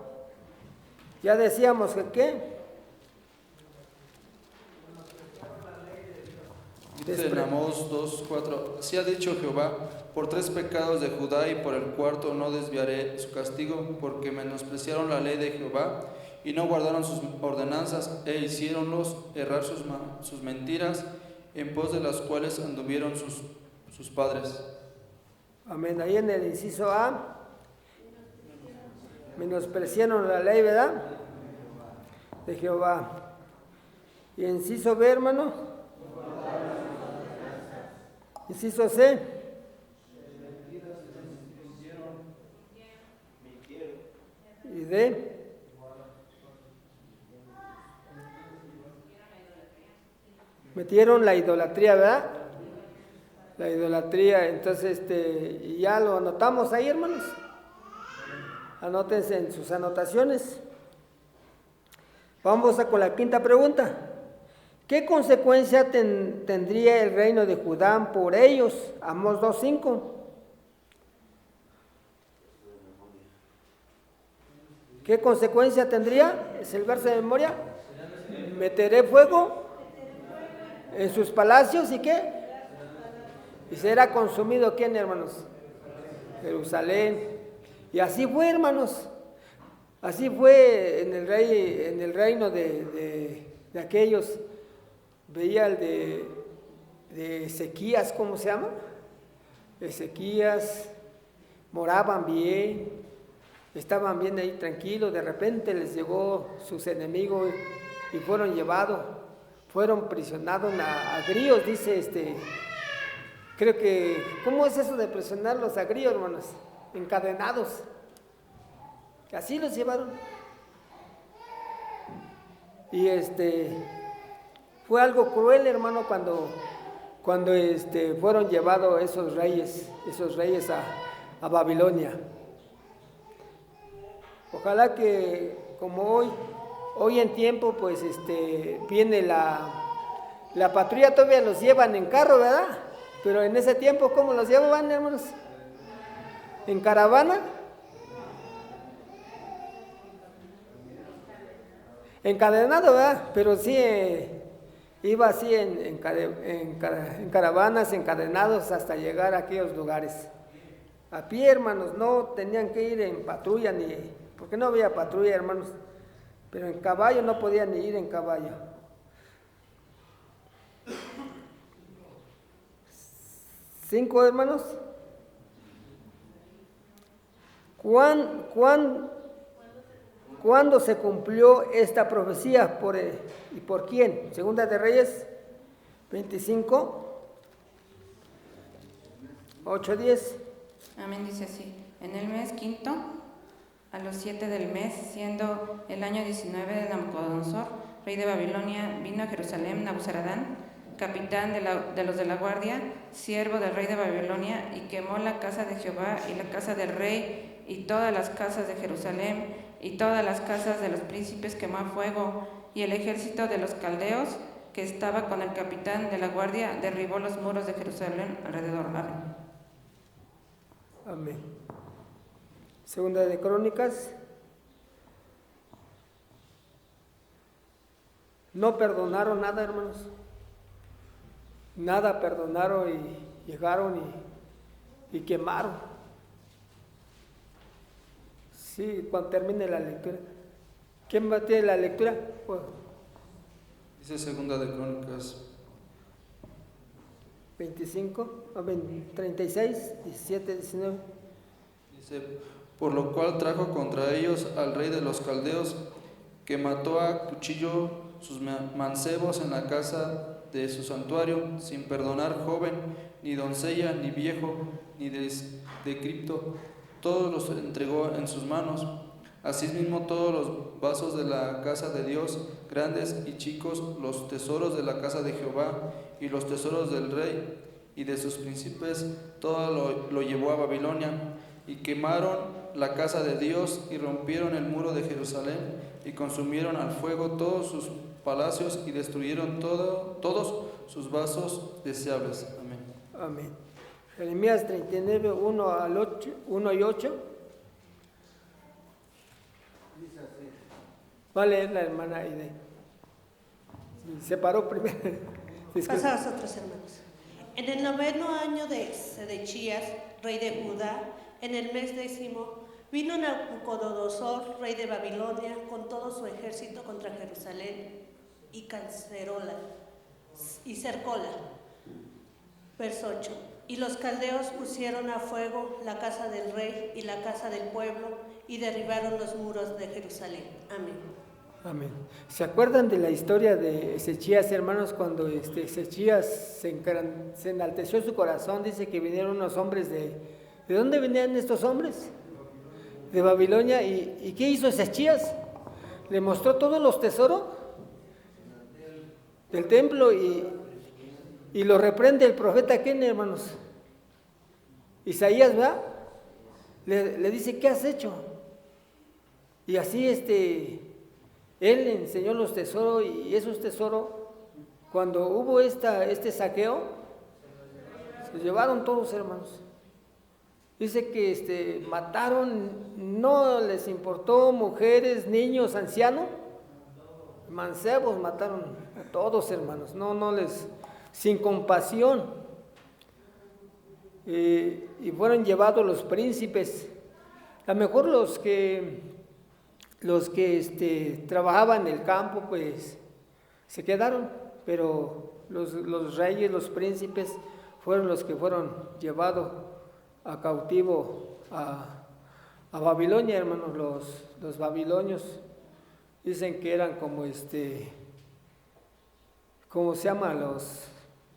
Ya decíamos que ¿qué? Dice en Amós 2, 4, así ha dicho Jehová, por 3 pecados de Judá y por el cuarto no desviaré su castigo, porque menospreciaron la ley de Jehová y no guardaron sus ordenanzas e hicieronlos errar sus mentiras, en pos de las cuales anduvieron sus padres. Amén. Ahí en el inciso A, menospreciaron la ley, ¿verdad? De Jehová. Y inciso B, hermano. Inciso C. Y D. Metieron la idolatría, ¿verdad? La idolatría. Entonces, ya lo anotamos ahí, hermanos. Anótense en sus anotaciones. Vamos con la quinta pregunta. ¿Qué consecuencia tendría el reino de Judá por ellos? Amós 2:5. ¿Qué consecuencia tendría? Es el verso de memoria. Meteré fuego en sus palacios y ¿qué? Y será consumido ¿quién, hermanos? Jerusalén. Y así fue, hermanos. Así fue en el reino de aquellos. Veía el de Ezequías, ¿cómo se llama? Ezequías, moraban bien, estaban bien ahí tranquilos, de repente les llegó sus enemigos y fueron llevados, fueron prisionados a grillos, dice creo que, ¿cómo es eso de prisionarlos a grillos, hermanos? Encadenados, así los llevaron. Y fue algo cruel, hermano, cuando fueron llevados esos reyes a Babilonia. Ojalá que como hoy en tiempo, pues viene la patrulla, todavía los llevan en carro, ¿verdad? Pero en ese tiempo, ¿cómo los llevaban, hermanos? ¿En caravana? Encadenado, ¿verdad? Pero sí iba así en caravanas, encadenados hasta llegar a aquellos lugares. A pie, hermanos, no tenían que ir en patrulla, porque no había patrulla, hermanos. Pero en caballo no podían ni ir en caballo. ¿5, hermanos? ¿Cuándo se cumplió esta profecía? ¿Y por quién? Segunda de Reyes 25, 8-10. Amén, dice así. En el mes quinto, a los 7 del mes, siendo el año 19 de Nabucodonosor, rey de Babilonia, vino a Jerusalén Nabuzaradán, capitán de los de la guardia, siervo del rey de Babilonia, y quemó la casa de Jehová y la casa del rey y todas las casas de Jerusalén y todas las casas de los príncipes quemó a fuego, y el ejército de los caldeos que estaba con el capitán de la guardia derribó los muros de Jerusalén alrededor. Amén. Amén. Segunda de Crónicas. No perdonaron nada, hermanos. Nada perdonaron y llegaron y quemaron. Sí, cuando termine la lectura. ¿Quién va a tener la lectura? Pues, dice Segunda de Crónicas 25, 36, 17, 19. Dice, por lo cual trajo contra ellos al rey de los caldeos, que mató a cuchillo sus mancebos en la casa de su santuario, sin perdonar joven, ni doncella, ni viejo, ni decrépito. Todos los entregó en sus manos. Asimismo todos los vasos de la casa de Dios, grandes y chicos, los tesoros de la casa de Jehová y los tesoros del rey y de sus príncipes, todo lo llevó a Babilonia. Y quemaron la casa de Dios y rompieron el muro de Jerusalén y consumieron al fuego todos sus palacios y destruyeron todos sus vasos deseables. Amén. Amén. Jeremías 39, 1 y 8. Va a leer la hermana Aide. Se paró primero. Pasa a vosotros, hermanos. En el 9º año de Sedechías, rey de Judá, en el mes 10, vino Nabucodonosor, rey de Babilonia, con todo su ejército contra Jerusalén y cercóla. Verso 8. Y los caldeos pusieron a fuego la casa del rey y la casa del pueblo y derribaron los muros de Jerusalén. Amén. Amén. ¿Se acuerdan de la historia de Ezechías, hermanos, cuando Ezechías se enalteció su corazón? Dice que vinieron unos hombres ¿de dónde venían estos hombres? De Babilonia. ¿Y qué hizo Ezechías? Le mostró todos los tesoros del templo y lo reprende el profeta ¿quién, hermanos? Isaías, ¿verdad? Le dice, ¿qué has hecho? Y así él le enseñó los tesoros, y esos tesoros, cuando hubo este saqueo, se llevaron todos, hermanos. Dice que mataron, no les importó mujeres, niños, ancianos, mancebos, mataron a todos, hermanos, no les, sin compasión. Y fueron llevados los príncipes. A lo mejor los que trabajaban en el campo, pues se quedaron, pero los reyes, los príncipes, fueron los que fueron llevados a cautivo a Babilonia, hermanos. Los babilonios dicen que eran como ¿cómo se llama? Los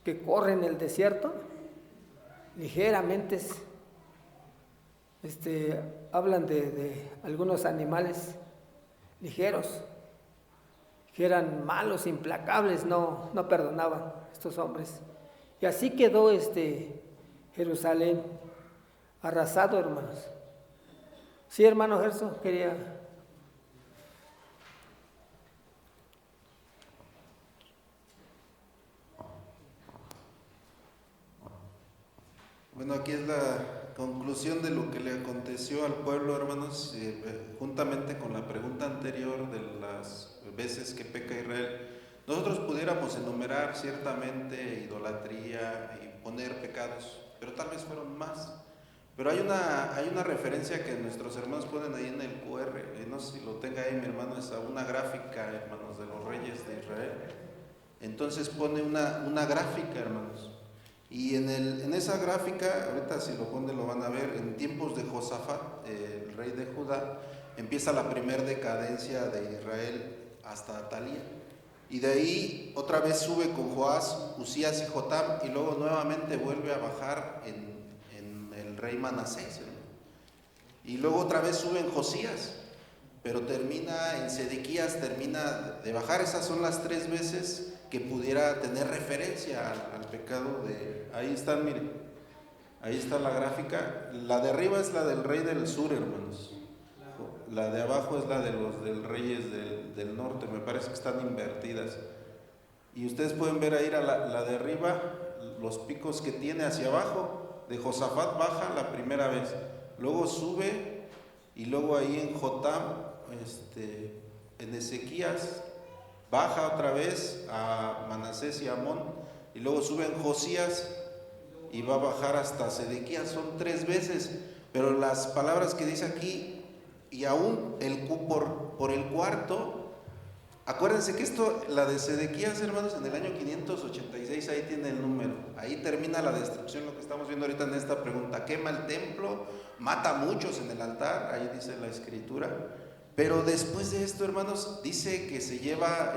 que corren el desierto, ligeramente. Hablan de algunos animales ligeros, que eran malos, implacables, no perdonaban estos hombres. Y así quedó Jerusalén arrasado, hermanos. Sí, hermano Gerson, quería... Bueno, aquí es la conclusión de lo que le aconteció al pueblo, hermanos, juntamente con la pregunta anterior de las veces que peca Israel. Nosotros pudiéramos enumerar ciertamente idolatría y poner pecados, pero tal vez fueron más. Pero hay una referencia que nuestros hermanos ponen ahí en el QR, no sé si lo tenga ahí mi hermano, es a una gráfica, hermanos, de los reyes de Israel. Entonces pone una gráfica, hermanos. Y en esa gráfica, ahorita si lo pone lo van a ver, en tiempos de Josafat, el rey de Judá, empieza la primera decadencia de Israel hasta Atalía. Y de ahí otra vez sube con Joás, Usías y Jotam, y luego nuevamente vuelve a bajar en el rey Manasés, ¿no? Y luego otra vez sube en Josías. pero termina en Sedequías, termina de bajar. Esas son las 3 veces que pudiera tener referencia al pecado de... Ahí están, miren, ahí está la gráfica. La de arriba es la del rey del sur, hermanos. La de abajo es la de los del reyes del norte, me parece que están invertidas. Y ustedes pueden ver ahí la de arriba, los picos que tiene hacia abajo. De Josafat baja la primera vez, luego sube, y luego ahí en Jotam, en Ezequías, baja otra vez a Manasés y Amón, y luego sube en Josías y va a bajar hasta Sedequías. Son 3 veces, pero las palabras que dice aquí, y aún por el cuarto. Acuérdense que esto, la de Sedequías, hermanos, en el año 586, ahí tiene el número. Ahí termina la destrucción, lo que estamos viendo ahorita en esta pregunta. Quema el templo, mata a muchos en el altar, ahí dice la escritura. Pero después de esto, hermanos, dice que se lleva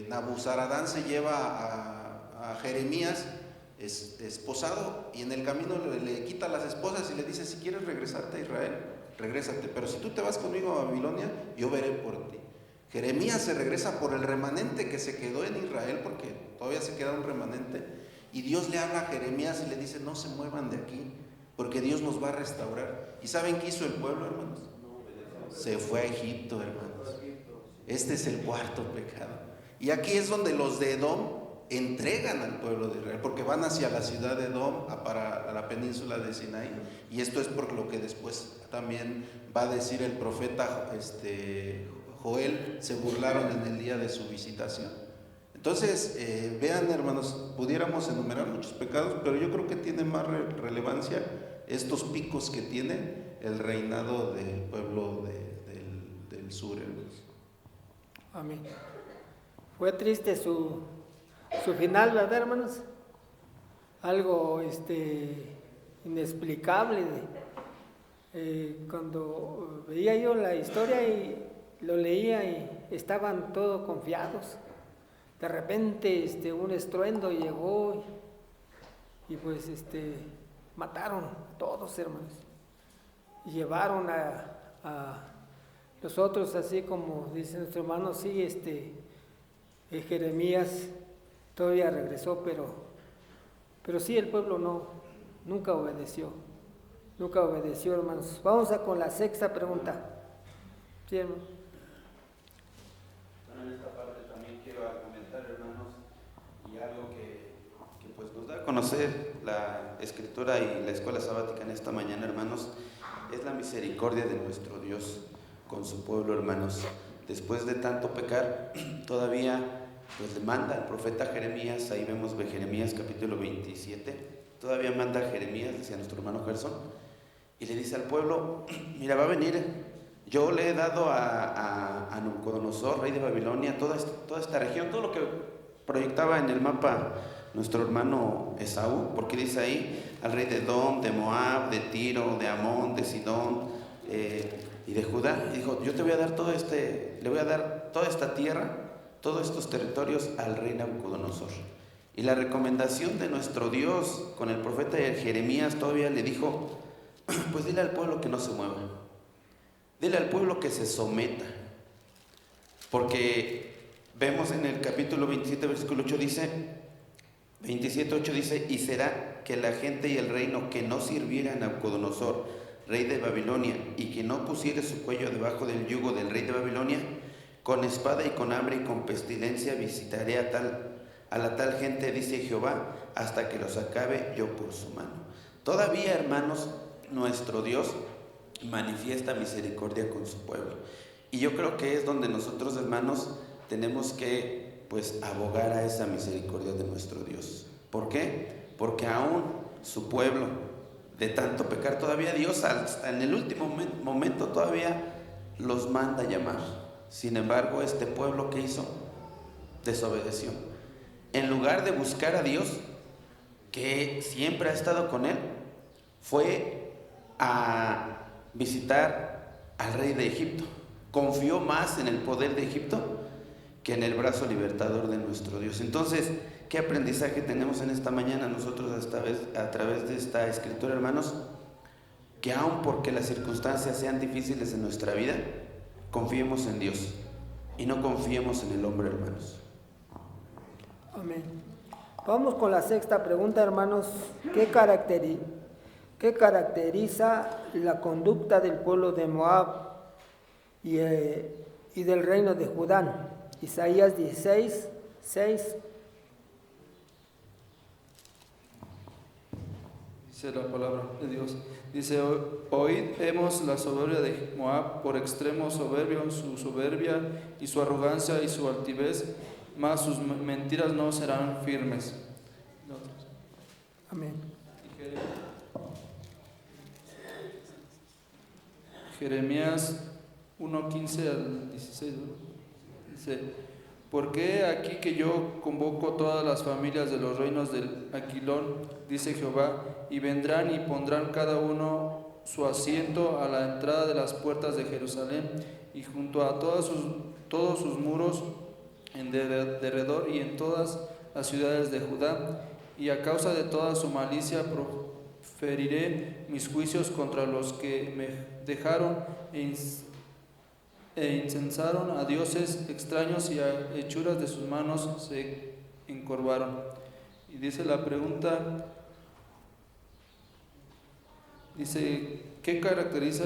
Nabuzaradán se lleva a Jeremías esposado, y en el camino le quita las esposas y le dice: si quieres regresarte a Israel, regrésate, pero si tú te vas conmigo a Babilonia, yo veré por ti. Jeremías se regresa por el remanente que se quedó en Israel, porque todavía se queda un remanente, y Dios le habla a Jeremías y le dice: no se muevan de aquí, porque Dios nos va a restaurar. ¿Y saben qué hizo el pueblo, hermanos? Se fue a Egipto, hermanos. Este es el cuarto pecado. Y aquí es donde los de Edom entregan al pueblo de Israel, porque van hacia la ciudad de Edom, a la península de Sinaí. Y esto es por lo que después también va a decir el profeta Joel: se burlaron en el día de su visitación. Entonces, vean, hermanos, pudiéramos enumerar muchos pecados, pero yo creo que tiene más relevancia estos picos que tiene el reinado del pueblo del sur, hermanos. Amén. Fue triste su final, ¿verdad, hermanos? Algo inexplicable. Cuando veía yo la historia y lo leía, y estaban todos confiados. De repente un estruendo llegó y pues mataron a todos, hermanos. Y llevaron a los otros, así como dice nuestro hermano, sí, Jeremías todavía regresó, pero sí, el pueblo nunca obedeció, hermanos. Vamos con la 6ª pregunta. Sí, hermano. Bueno, en esta parte también quiero argumentar, hermanos, y algo que pues nos da a conocer la Escritura y la escuela sabática en esta mañana, hermanos, es la misericordia de nuestro Dios con su pueblo, hermanos. Después de tanto pecar, todavía pues le manda al profeta Jeremías. Ahí vemos Jeremías capítulo 27, todavía manda a Jeremías, decía nuestro hermano Gerson, y le dice al pueblo: mira, va a venir, yo le he dado a Nabucodonosor, rey de Babilonia, toda esta región, todo lo que proyectaba en el mapa nuestro hermano Esaú, porque dice ahí al rey de Edom, de Moab, de Tiro, de Amón, de Sidón y de Judá. Y dijo: yo te voy a dar le voy a dar toda esta tierra, todos estos territorios al rey Nabucodonosor. Y la recomendación de nuestro Dios con el profeta Jeremías todavía le dijo: pues dile al pueblo que no se mueva, dile al pueblo que se someta, porque vemos en el capítulo 27, versículo 8 dice, 27:8 dice: y será que la gente y el reino que no sirviera a Nabucodonosor, rey de Babilonia, y que no pusiere su cuello debajo del yugo del rey de Babilonia, con espada y con hambre y con pestilencia visitaré a la tal gente, dice Jehová, hasta que los acabe yo por su mano. Todavía, hermanos, nuestro Dios manifiesta misericordia con su pueblo. Y yo creo que es donde nosotros, hermanos, tenemos que pues abogar a esa misericordia de nuestro Dios. ¿Por qué? Porque aún su pueblo, de tanto pecar, todavía Dios en el último momento todavía los manda a llamar. Sin embargo, este pueblo, ¿qué hizo? Desobedeció. En lugar de buscar a Dios, que siempre ha estado con él, fue a visitar al rey de Egipto. Confió más en el poder de Egipto que en el brazo libertador de nuestro Dios. Entonces, ¿qué aprendizaje tenemos en esta mañana nosotros a través de esta escritura, hermanos? que aun porque las circunstancias sean difíciles en nuestra vida, confiemos en Dios y no confiemos en el hombre, hermanos. Amén. Vamos con la sexta pregunta, hermanos. ¿Qué caracteriza la conducta del pueblo de Moab y del reino de Judá? Isaías 16, 6. Dice la palabra de Dios. Dice: oíd, hemos la soberbia de Moab, por extremo soberbio, su soberbia y su arrogancia y su altivez, mas sus mentiras no serán firmes. Amén. Jeremías 1:15 al 16, ¿no? Dice: ¿por qué aquí que yo convoco todas las familias de los reinos del Aquilón, dice Jehová, y vendrán y pondrán cada uno su asiento a la entrada de las puertas de Jerusalén y junto a todos sus muros en derredor y en todas las ciudades de Judá, y a causa de toda su malicia proferiré mis juicios contra los que me dejaron e incensaron a dioses extraños, y a hechuras de sus manos se encorvaron. Y dice la pregunta, dice: ¿qué caracteriza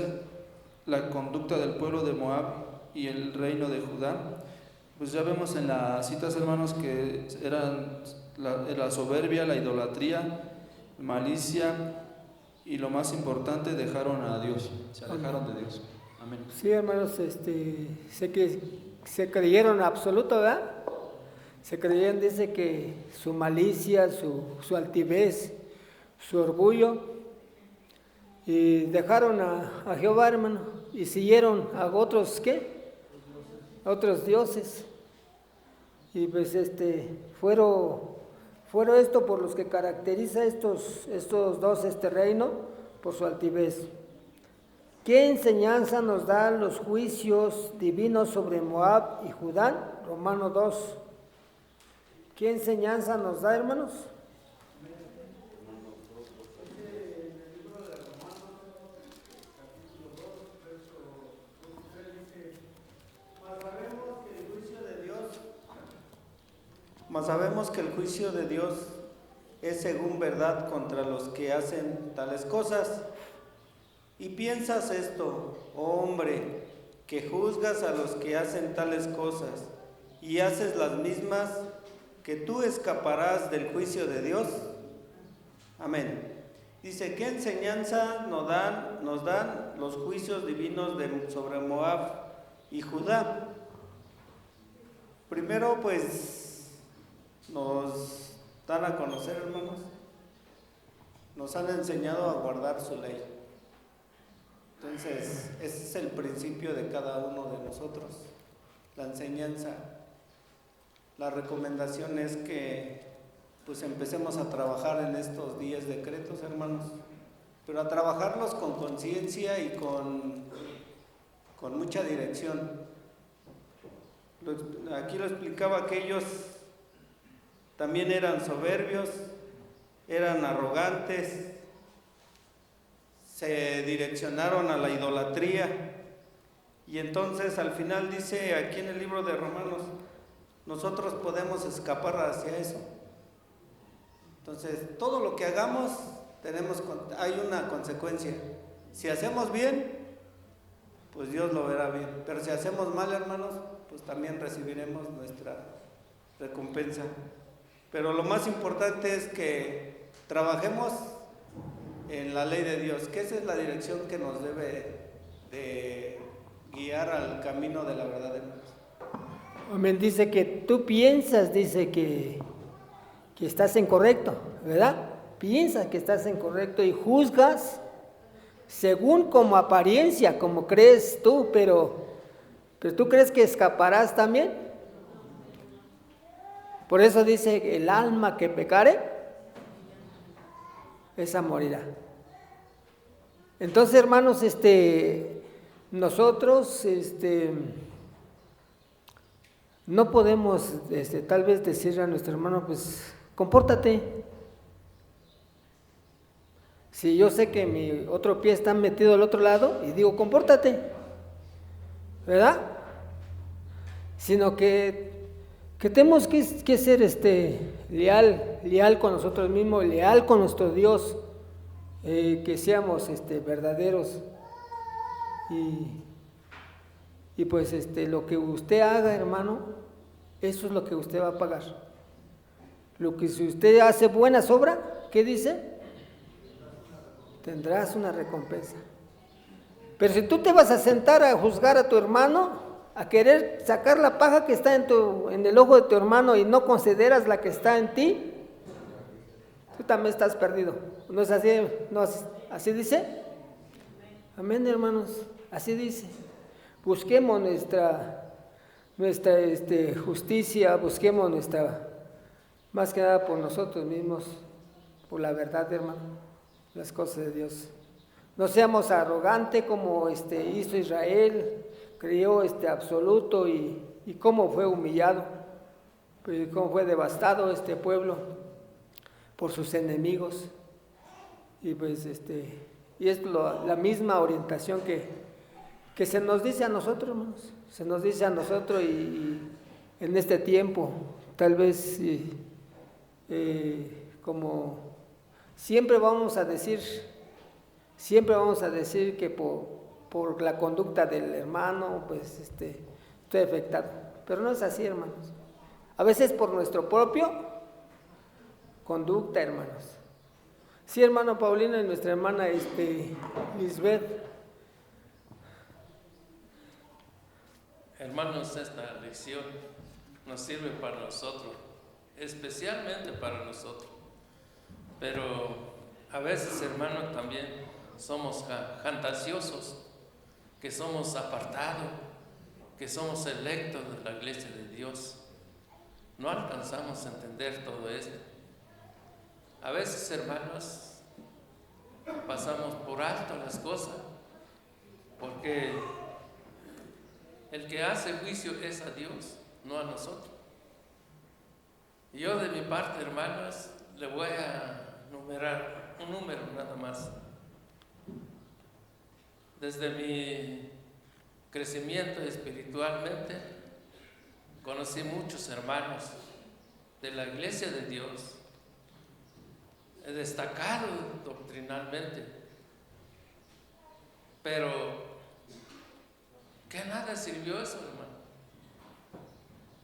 la conducta del pueblo de Moab y el reino de Judá? Pues ya vemos en las citas, hermanos, que eran la soberbia, la idolatría, malicia, y lo más importante, dejaron a Dios, se alejaron de Dios. Amén. Sí, hermanos, se creyeron absoluto, ¿verdad? Se creyeron, dice que su malicia, su altivez, su orgullo, y dejaron a Jehová, hermano, y siguieron a otros, ¿qué? A otros dioses. Y pues fueron esto por los que caracteriza estos dos, este reino, por su altivez. ¿Qué enseñanza nos dan los juicios divinos sobre Moab y Judá? Romano 2. ¿Qué enseñanza nos da, hermanos? Mas sabemos que el juicio de Dios es según verdad contra los que hacen tales cosas. Y piensas esto, oh hombre, que juzgas a los que hacen tales cosas y haces las mismas, que tú escaparás del juicio de Dios. Amén. Dice: ¿qué enseñanza nos dan los juicios divinos sobre Moab y Judá? Primero, pues, nos dan a conocer, hermanos, nos han enseñado a guardar su ley. Entonces, ese es el principio de cada uno de nosotros, la enseñanza. La recomendación es que pues empecemos a trabajar en estos 10 decretos, hermanos, pero a trabajarlos con conciencia y con mucha dirección. Aquí lo explicaba que ellos también eran soberbios, eran arrogantes, se direccionaron a la idolatría, y entonces al final dice aquí en el libro de Romanos, nosotros podemos escapar hacia eso. Entonces todo lo que hagamos hay una consecuencia. Si hacemos bien, pues Dios lo verá bien, pero si hacemos mal, hermanos, pues también recibiremos nuestra recompensa. Pero lo más importante es que trabajemos en la ley de Dios, que esa es la dirección que nos debe de guiar al camino de la verdad, hermanos. Amén. Dice que tú piensas, dice que estás en correcto, ¿verdad? Piensas que estás en correcto y juzgas según como apariencia, como crees tú, pero tú crees que escaparás también. Por eso dice: el alma que pecare, esa morirá. Entonces, hermanos, nosotros no podemos tal vez decirle a nuestro hermano, pues compórtate. Si yo sé que mi otro pie está metido al otro lado y digo, compórtate, ¿verdad? Sino que tenemos que ser leal con nosotros mismos, leal con nuestro Dios, que seamos verdaderos. Y pues lo que usted haga, hermano, eso es lo que usted va a pagar. Lo que si usted hace buenas obras, ¿qué dice? Tendrás una recompensa. Pero si tú te vas a sentar a juzgar a tu hermano, a querer sacar la paja que está en el ojo de tu hermano y no consideras la que está en ti, tú también estás perdido. ¿No es así? ¿No es así dice? Amén, hermanos, así dice. Busquemos nuestra justicia, busquemos más que nada por nosotros mismos, por la verdad, hermano, las cosas de Dios. No seamos arrogantes como hizo Israel, creyó absoluto y cómo fue humillado, cómo fue devastado este pueblo por sus enemigos. Y pues y es la misma orientación que se nos dice a nosotros, hermanos, se nos dice a nosotros y en este tiempo, tal vez como siempre vamos a decir que por la conducta del hermano, pues estoy afectado, pero no es así, hermanos. A veces por nuestro propio conducta, hermanos. Sí, hermano Paulino y nuestra hermana Lisbeth. Hermanos, esta lección nos sirve para nosotros, especialmente para nosotros. Pero a veces, hermanos, también somos fantasiosos, que somos apartados, que somos electos de la iglesia de Dios. No alcanzamos a entender todo esto. A veces, hermanos, pasamos por alto las cosas, porque el que hace juicio es a Dios, no a nosotros. Y yo de mi parte, hermanos, le voy a numerar un número nada más. Desde mi crecimiento espiritualmente, conocí muchos hermanos de la iglesia de Dios. He destacado doctrinalmente, pero que nada sirvió eso, hermano.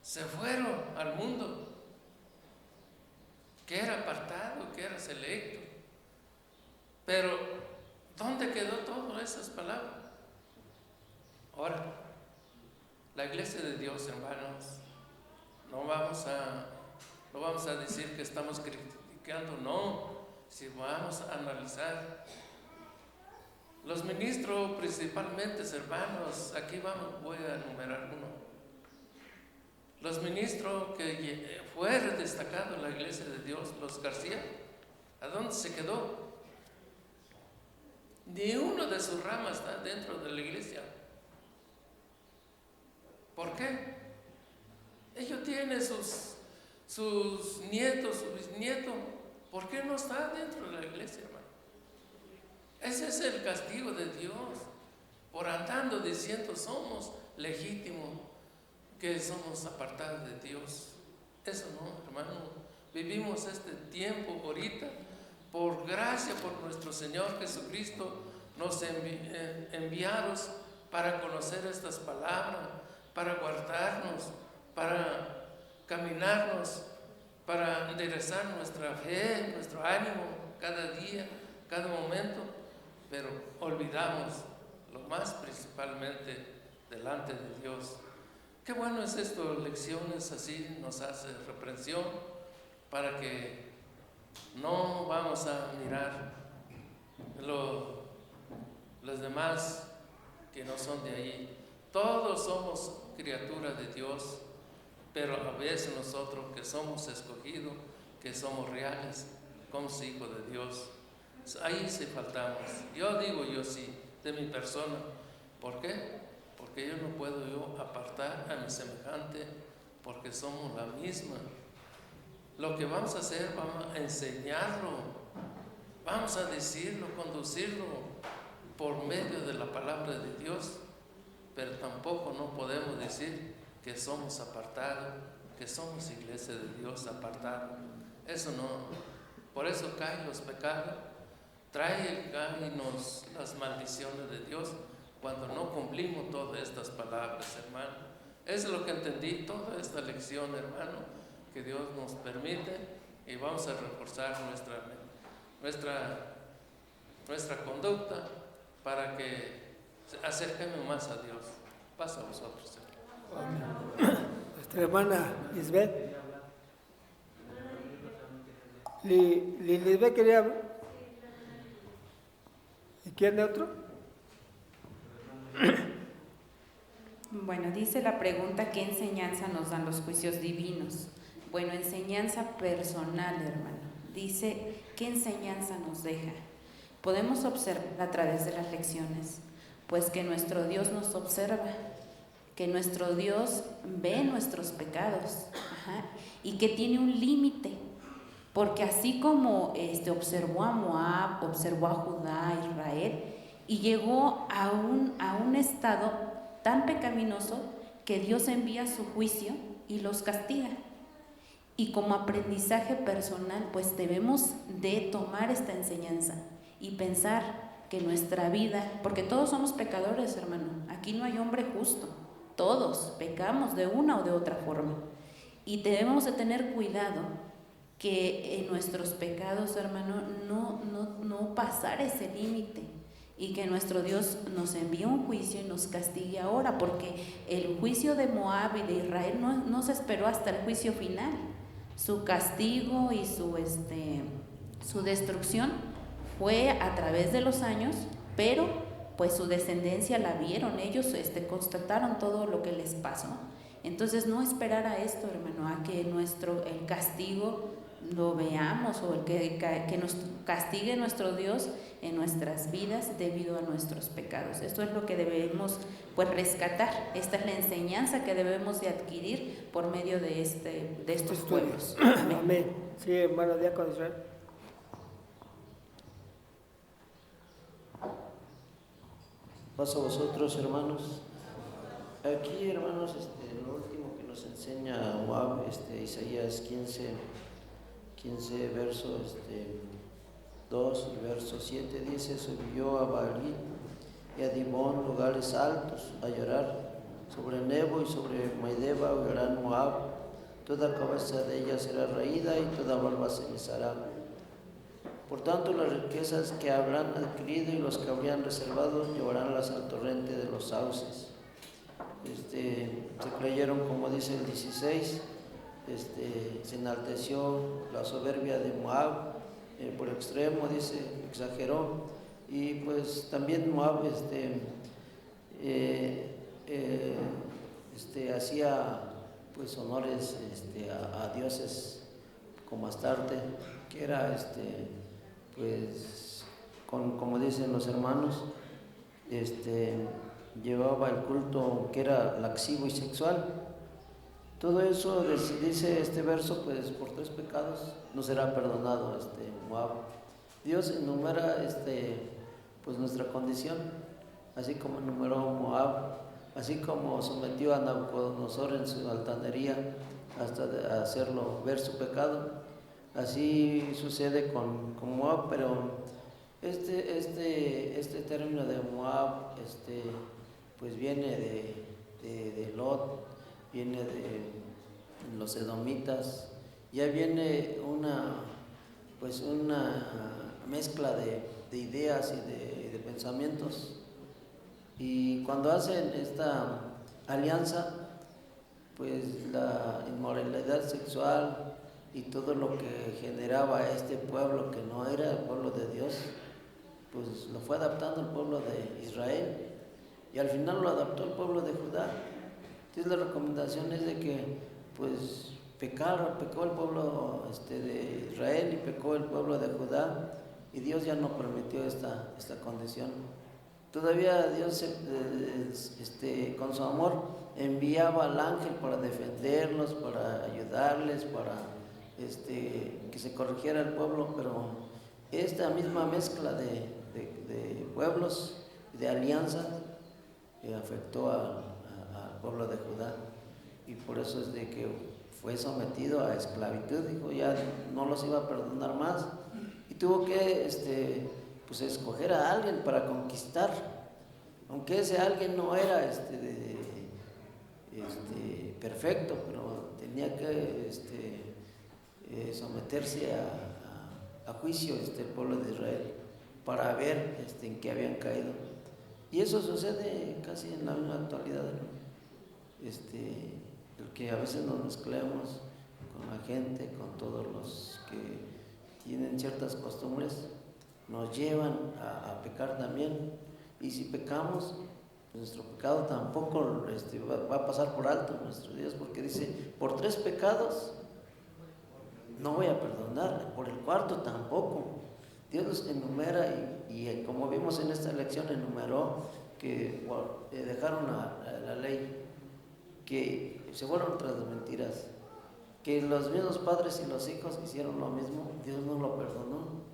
Se fueron al mundo, que era apartado, que era selecto. Pero ¿dónde quedó todas esas palabras? Ahora, la iglesia de Dios, hermanos, no vamos a decir que estamos criticando, no. Si vamos a analizar los ministros, principalmente, hermanos, aquí voy a enumerar uno. Los ministros que fueron destacados en la iglesia de Dios, los García, ¿a dónde se quedó? Ni uno de sus ramas está dentro de la iglesia. ¿Por qué? Ellos tienen sus nietos, su bisnieto. ¿Por qué no está dentro de la iglesia, hermano? Ese es el castigo de Dios, por andando diciendo somos legítimos, que somos apartados de Dios. Eso no, hermano. Vivimos este tiempo ahorita, por gracia, por nuestro Señor Jesucristo, nos enviados para conocer estas palabras, para guardarnos, para caminarnos, para enderezar nuestra fe, nuestro ánimo, cada día, cada momento, pero olvidamos lo más principalmente delante de Dios. Qué bueno es esto, lecciones así nos hace reprensión para que no vamos a mirar los demás que no son de ahí. Todos somos criaturas de Dios, pero a veces nosotros que somos escogidos, que somos reales, como hijos de Dios, ahí sí faltamos. Yo digo yo sí, de mi persona. ¿Por qué? Porque yo no puedo apartar a mi semejante, porque somos la misma. Lo que vamos a hacer, vamos a enseñarlo, vamos a decirlo, conducirlo por medio de la palabra de Dios, pero tampoco no podemos decir que somos apartados, que somos iglesia de Dios apartada. Eso no, por eso caen los pecados, caen las maldiciones de Dios cuando no cumplimos todas estas palabras, hermano. Eso es lo que entendí toda esta lección, hermano, que Dios nos permite, y vamos a reforzar nuestra conducta para que acerquemos más a Dios. Pasa a vosotros, hermano. Nuestra hermana Lisbeth. Lisbeth quería. ¿Y quién de otro? Bueno, dice la pregunta: ¿qué enseñanza nos dan los juicios divinos? Bueno, enseñanza personal, hermano. Dice, ¿qué enseñanza nos deja? Podemos observar a través de las lecciones, pues que nuestro Dios nos observa, que nuestro Dios ve nuestros pecados, y que tiene un límite, porque así como observó a Moab, observó a Judá, a Israel, y llegó a un estado tan pecaminoso que Dios envía su juicio y los castiga. Y como aprendizaje personal, pues debemos de tomar esta enseñanza y pensar que nuestra vida, porque todos somos pecadores, hermano, aquí no hay hombre justo, todos pecamos de una o de otra forma, y debemos de tener cuidado que en nuestros pecados, hermano, no pasar ese límite, y que nuestro Dios nos envíe un juicio y nos castigue ahora, porque el juicio de Moab y de Israel no se esperó hasta el juicio final. Su castigo y su destrucción fue a través de los años, pero pues su descendencia la vieron, ellos constataron todo lo que les pasó. Entonces no esperar a esto, hermano, a que el castigo lo veamos, o el que nos castigue nuestro Dios en nuestras vidas debido a nuestros pecados. Esto es lo que debemos pues rescatar. Esta es la enseñanza que debemos de adquirir por medio de estos pueblos. Amén. Sí, hermano diácono Israel. Paso a vosotros, hermanos. Aquí, hermanos, lo último que nos enseña Moab, Isaías 15, verso 2 y verso 7, dice: subió a Baalí y a Dibón, lugares altos, a llorar. Sobre Nebo y sobre Maideba oirán Moab, toda cabeza de ella será raída y toda barba se mesará. Por tanto, las riquezas que habrán adquirido y los que habrían reservado llevaránlas al torrente de los sauces. Se creyeron, como dice el 16, se enalteció la soberbia de Moab por extremo, dice, exageró, y pues también Moab hacía pues honores a dioses como Astarte, que era pues como dicen los hermanos, llevaba el culto que era lascivo y sexual. Todo eso, dice este verso, pues por 3 pecados no será perdonado Moab. Dios enumera pues nuestra condición, así como enumeró Moab, así como sometió a Nabucodonosor en su altanería hasta hacerlo ver su pecado. Así sucede con Moab, pero este término de Moab pues viene de Lot, viene de los edomitas, ya viene una mezcla de ideas y de pensamientos, y cuando hacen esta alianza, pues la inmoralidad sexual y todo lo que generaba este pueblo que no era el pueblo de Dios, pues lo fue adaptando el pueblo de Israel, y al final lo adaptó el pueblo de Judá. Entonces la recomendación es de que pues pecó el pueblo de Israel y pecó el pueblo de Judá, y Dios ya no permitió esta condición. Todavía Dios con su amor enviaba al ángel para defenderlos, para ayudarles, para que se corrigiera el pueblo, pero esta misma mezcla de pueblos, de alianza, afectó al pueblo de Judá, y por eso es de que fue sometido a esclavitud. Dijo, ya no los iba a perdonar más, y tuvo que pues escoger a alguien para conquistar, aunque ese alguien no era perfecto, pero tenía que someterse a juicio el pueblo de Israel para ver en qué habían caído. Y eso sucede casi en la misma actualidad, ¿no? El que a veces nos mezclemos con la gente, con todos los que tienen ciertas costumbres, nos llevan a pecar también. Y si pecamos, nuestro pecado tampoco va a pasar por alto en nuestros días, porque dice, por 3 pecados no voy a perdonar, por el 4 tampoco. Dios los enumera, y como vimos en esta lección, enumeró que dejaron la ley, que se fueron tras las mentiras, que los mismos padres y los hijos hicieron lo mismo, Dios no lo perdonó.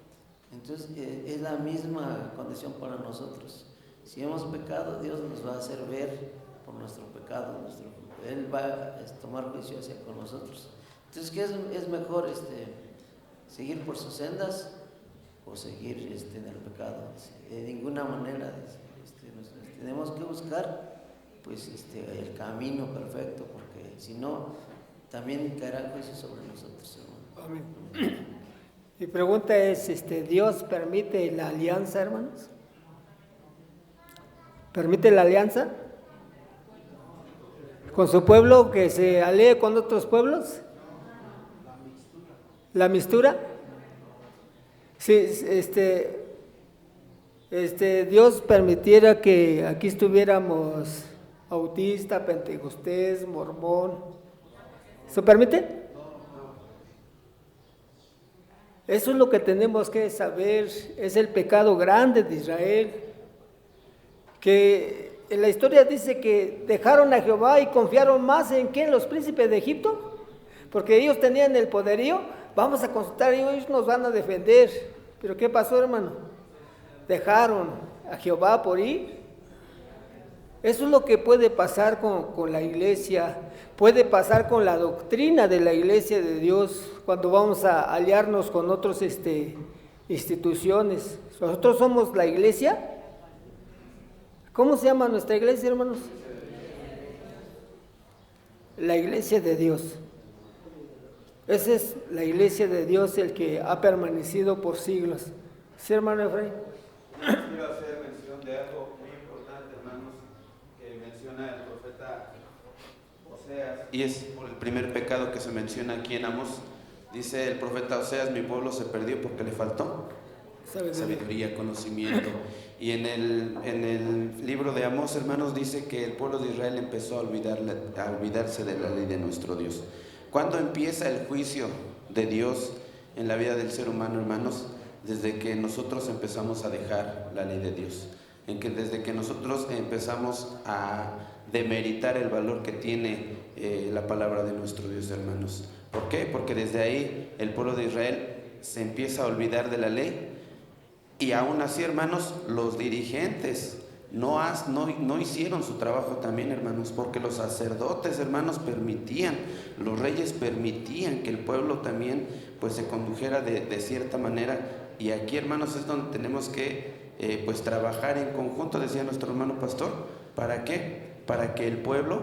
Entonces es la misma condición para nosotros. Si hemos pecado, Dios nos va a hacer ver por nuestro pecado, Él va a tomar juicio hacia con nosotros. Entonces, ¿qué es mejor seguir por sus sendas o seguir en el pecado? De ninguna manera. Tenemos que buscar pues el camino perfecto, porque si no, también caerá juicio sobre nosotros. Amén. Mi pregunta es, ¿Dios permite la alianza, hermanos? ¿Permite la alianza con su pueblo, que se alee con otros pueblos? ¿La mistura? Sí, Dios permitiera que aquí estuviéramos bautista, pentecostés, mormón. ¿Eso permite? Eso es lo que tenemos que saber. Es el pecado grande de Israel, que en la historia dice que dejaron a Jehová y confiaron más en ¿quién? Los príncipes de Egipto, porque ellos tenían el poderío. Vamos a consultar, ellos nos van a defender. Pero ¿qué pasó, hermano? Dejaron a Jehová por ir. Eso es lo que puede pasar con la iglesia, puede pasar con la doctrina de la iglesia de Dios, cuando vamos a aliarnos con otras instituciones. Nosotros somos la iglesia. ¿Cómo se llama nuestra iglesia, hermanos? La iglesia de Dios. Esa es la iglesia de Dios, el que ha permanecido por siglos. ¿Sí, hermano Efraín? Quiero hacer mención de algo muy importante, hermanos, que menciona el profeta Oseas, y es por el primer pecado que se menciona aquí en Amós. Dice el profeta Oseas, mi pueblo se perdió porque le faltó sabiduría, conocimiento. Y en el libro de Amós, hermanos, dice que el pueblo de Israel empezó a olvidarse de la ley de nuestro Dios. ¿Cuándo empieza el juicio de Dios en la vida del ser humano, hermanos? Desde que nosotros empezamos a dejar la ley de Dios, desde que nosotros empezamos a demeritar el valor que tiene la palabra de nuestro Dios, hermanos. ¿Por qué? Porque desde ahí el pueblo de Israel se empieza a olvidar de la ley, y aún así, hermanos, los dirigentes no hicieron su trabajo también, hermanos, porque los sacerdotes, hermanos, permitían, los reyes permitían que el pueblo también pues se condujera de cierta manera. Y aquí, hermanos, es donde tenemos que pues trabajar en conjunto, decía nuestro hermano pastor. ¿Para qué? Para que el pueblo,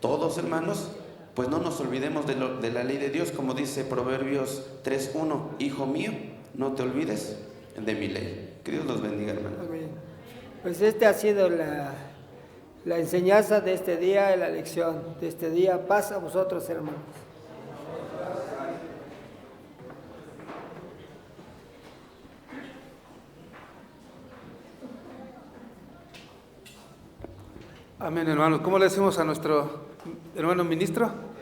todos, hermanos, pues no nos olvidemos de la ley de Dios, como dice Proverbios 3:1, hijo mío, no te olvides de mi ley. Que Dios los bendiga, hermanos. Amén. Pues ha sido la enseñanza de este día, la lección de este día. Paz a vosotros, hermanos. Amén, hermanos. ¿Cómo le decimos a nuestro hermano ministro?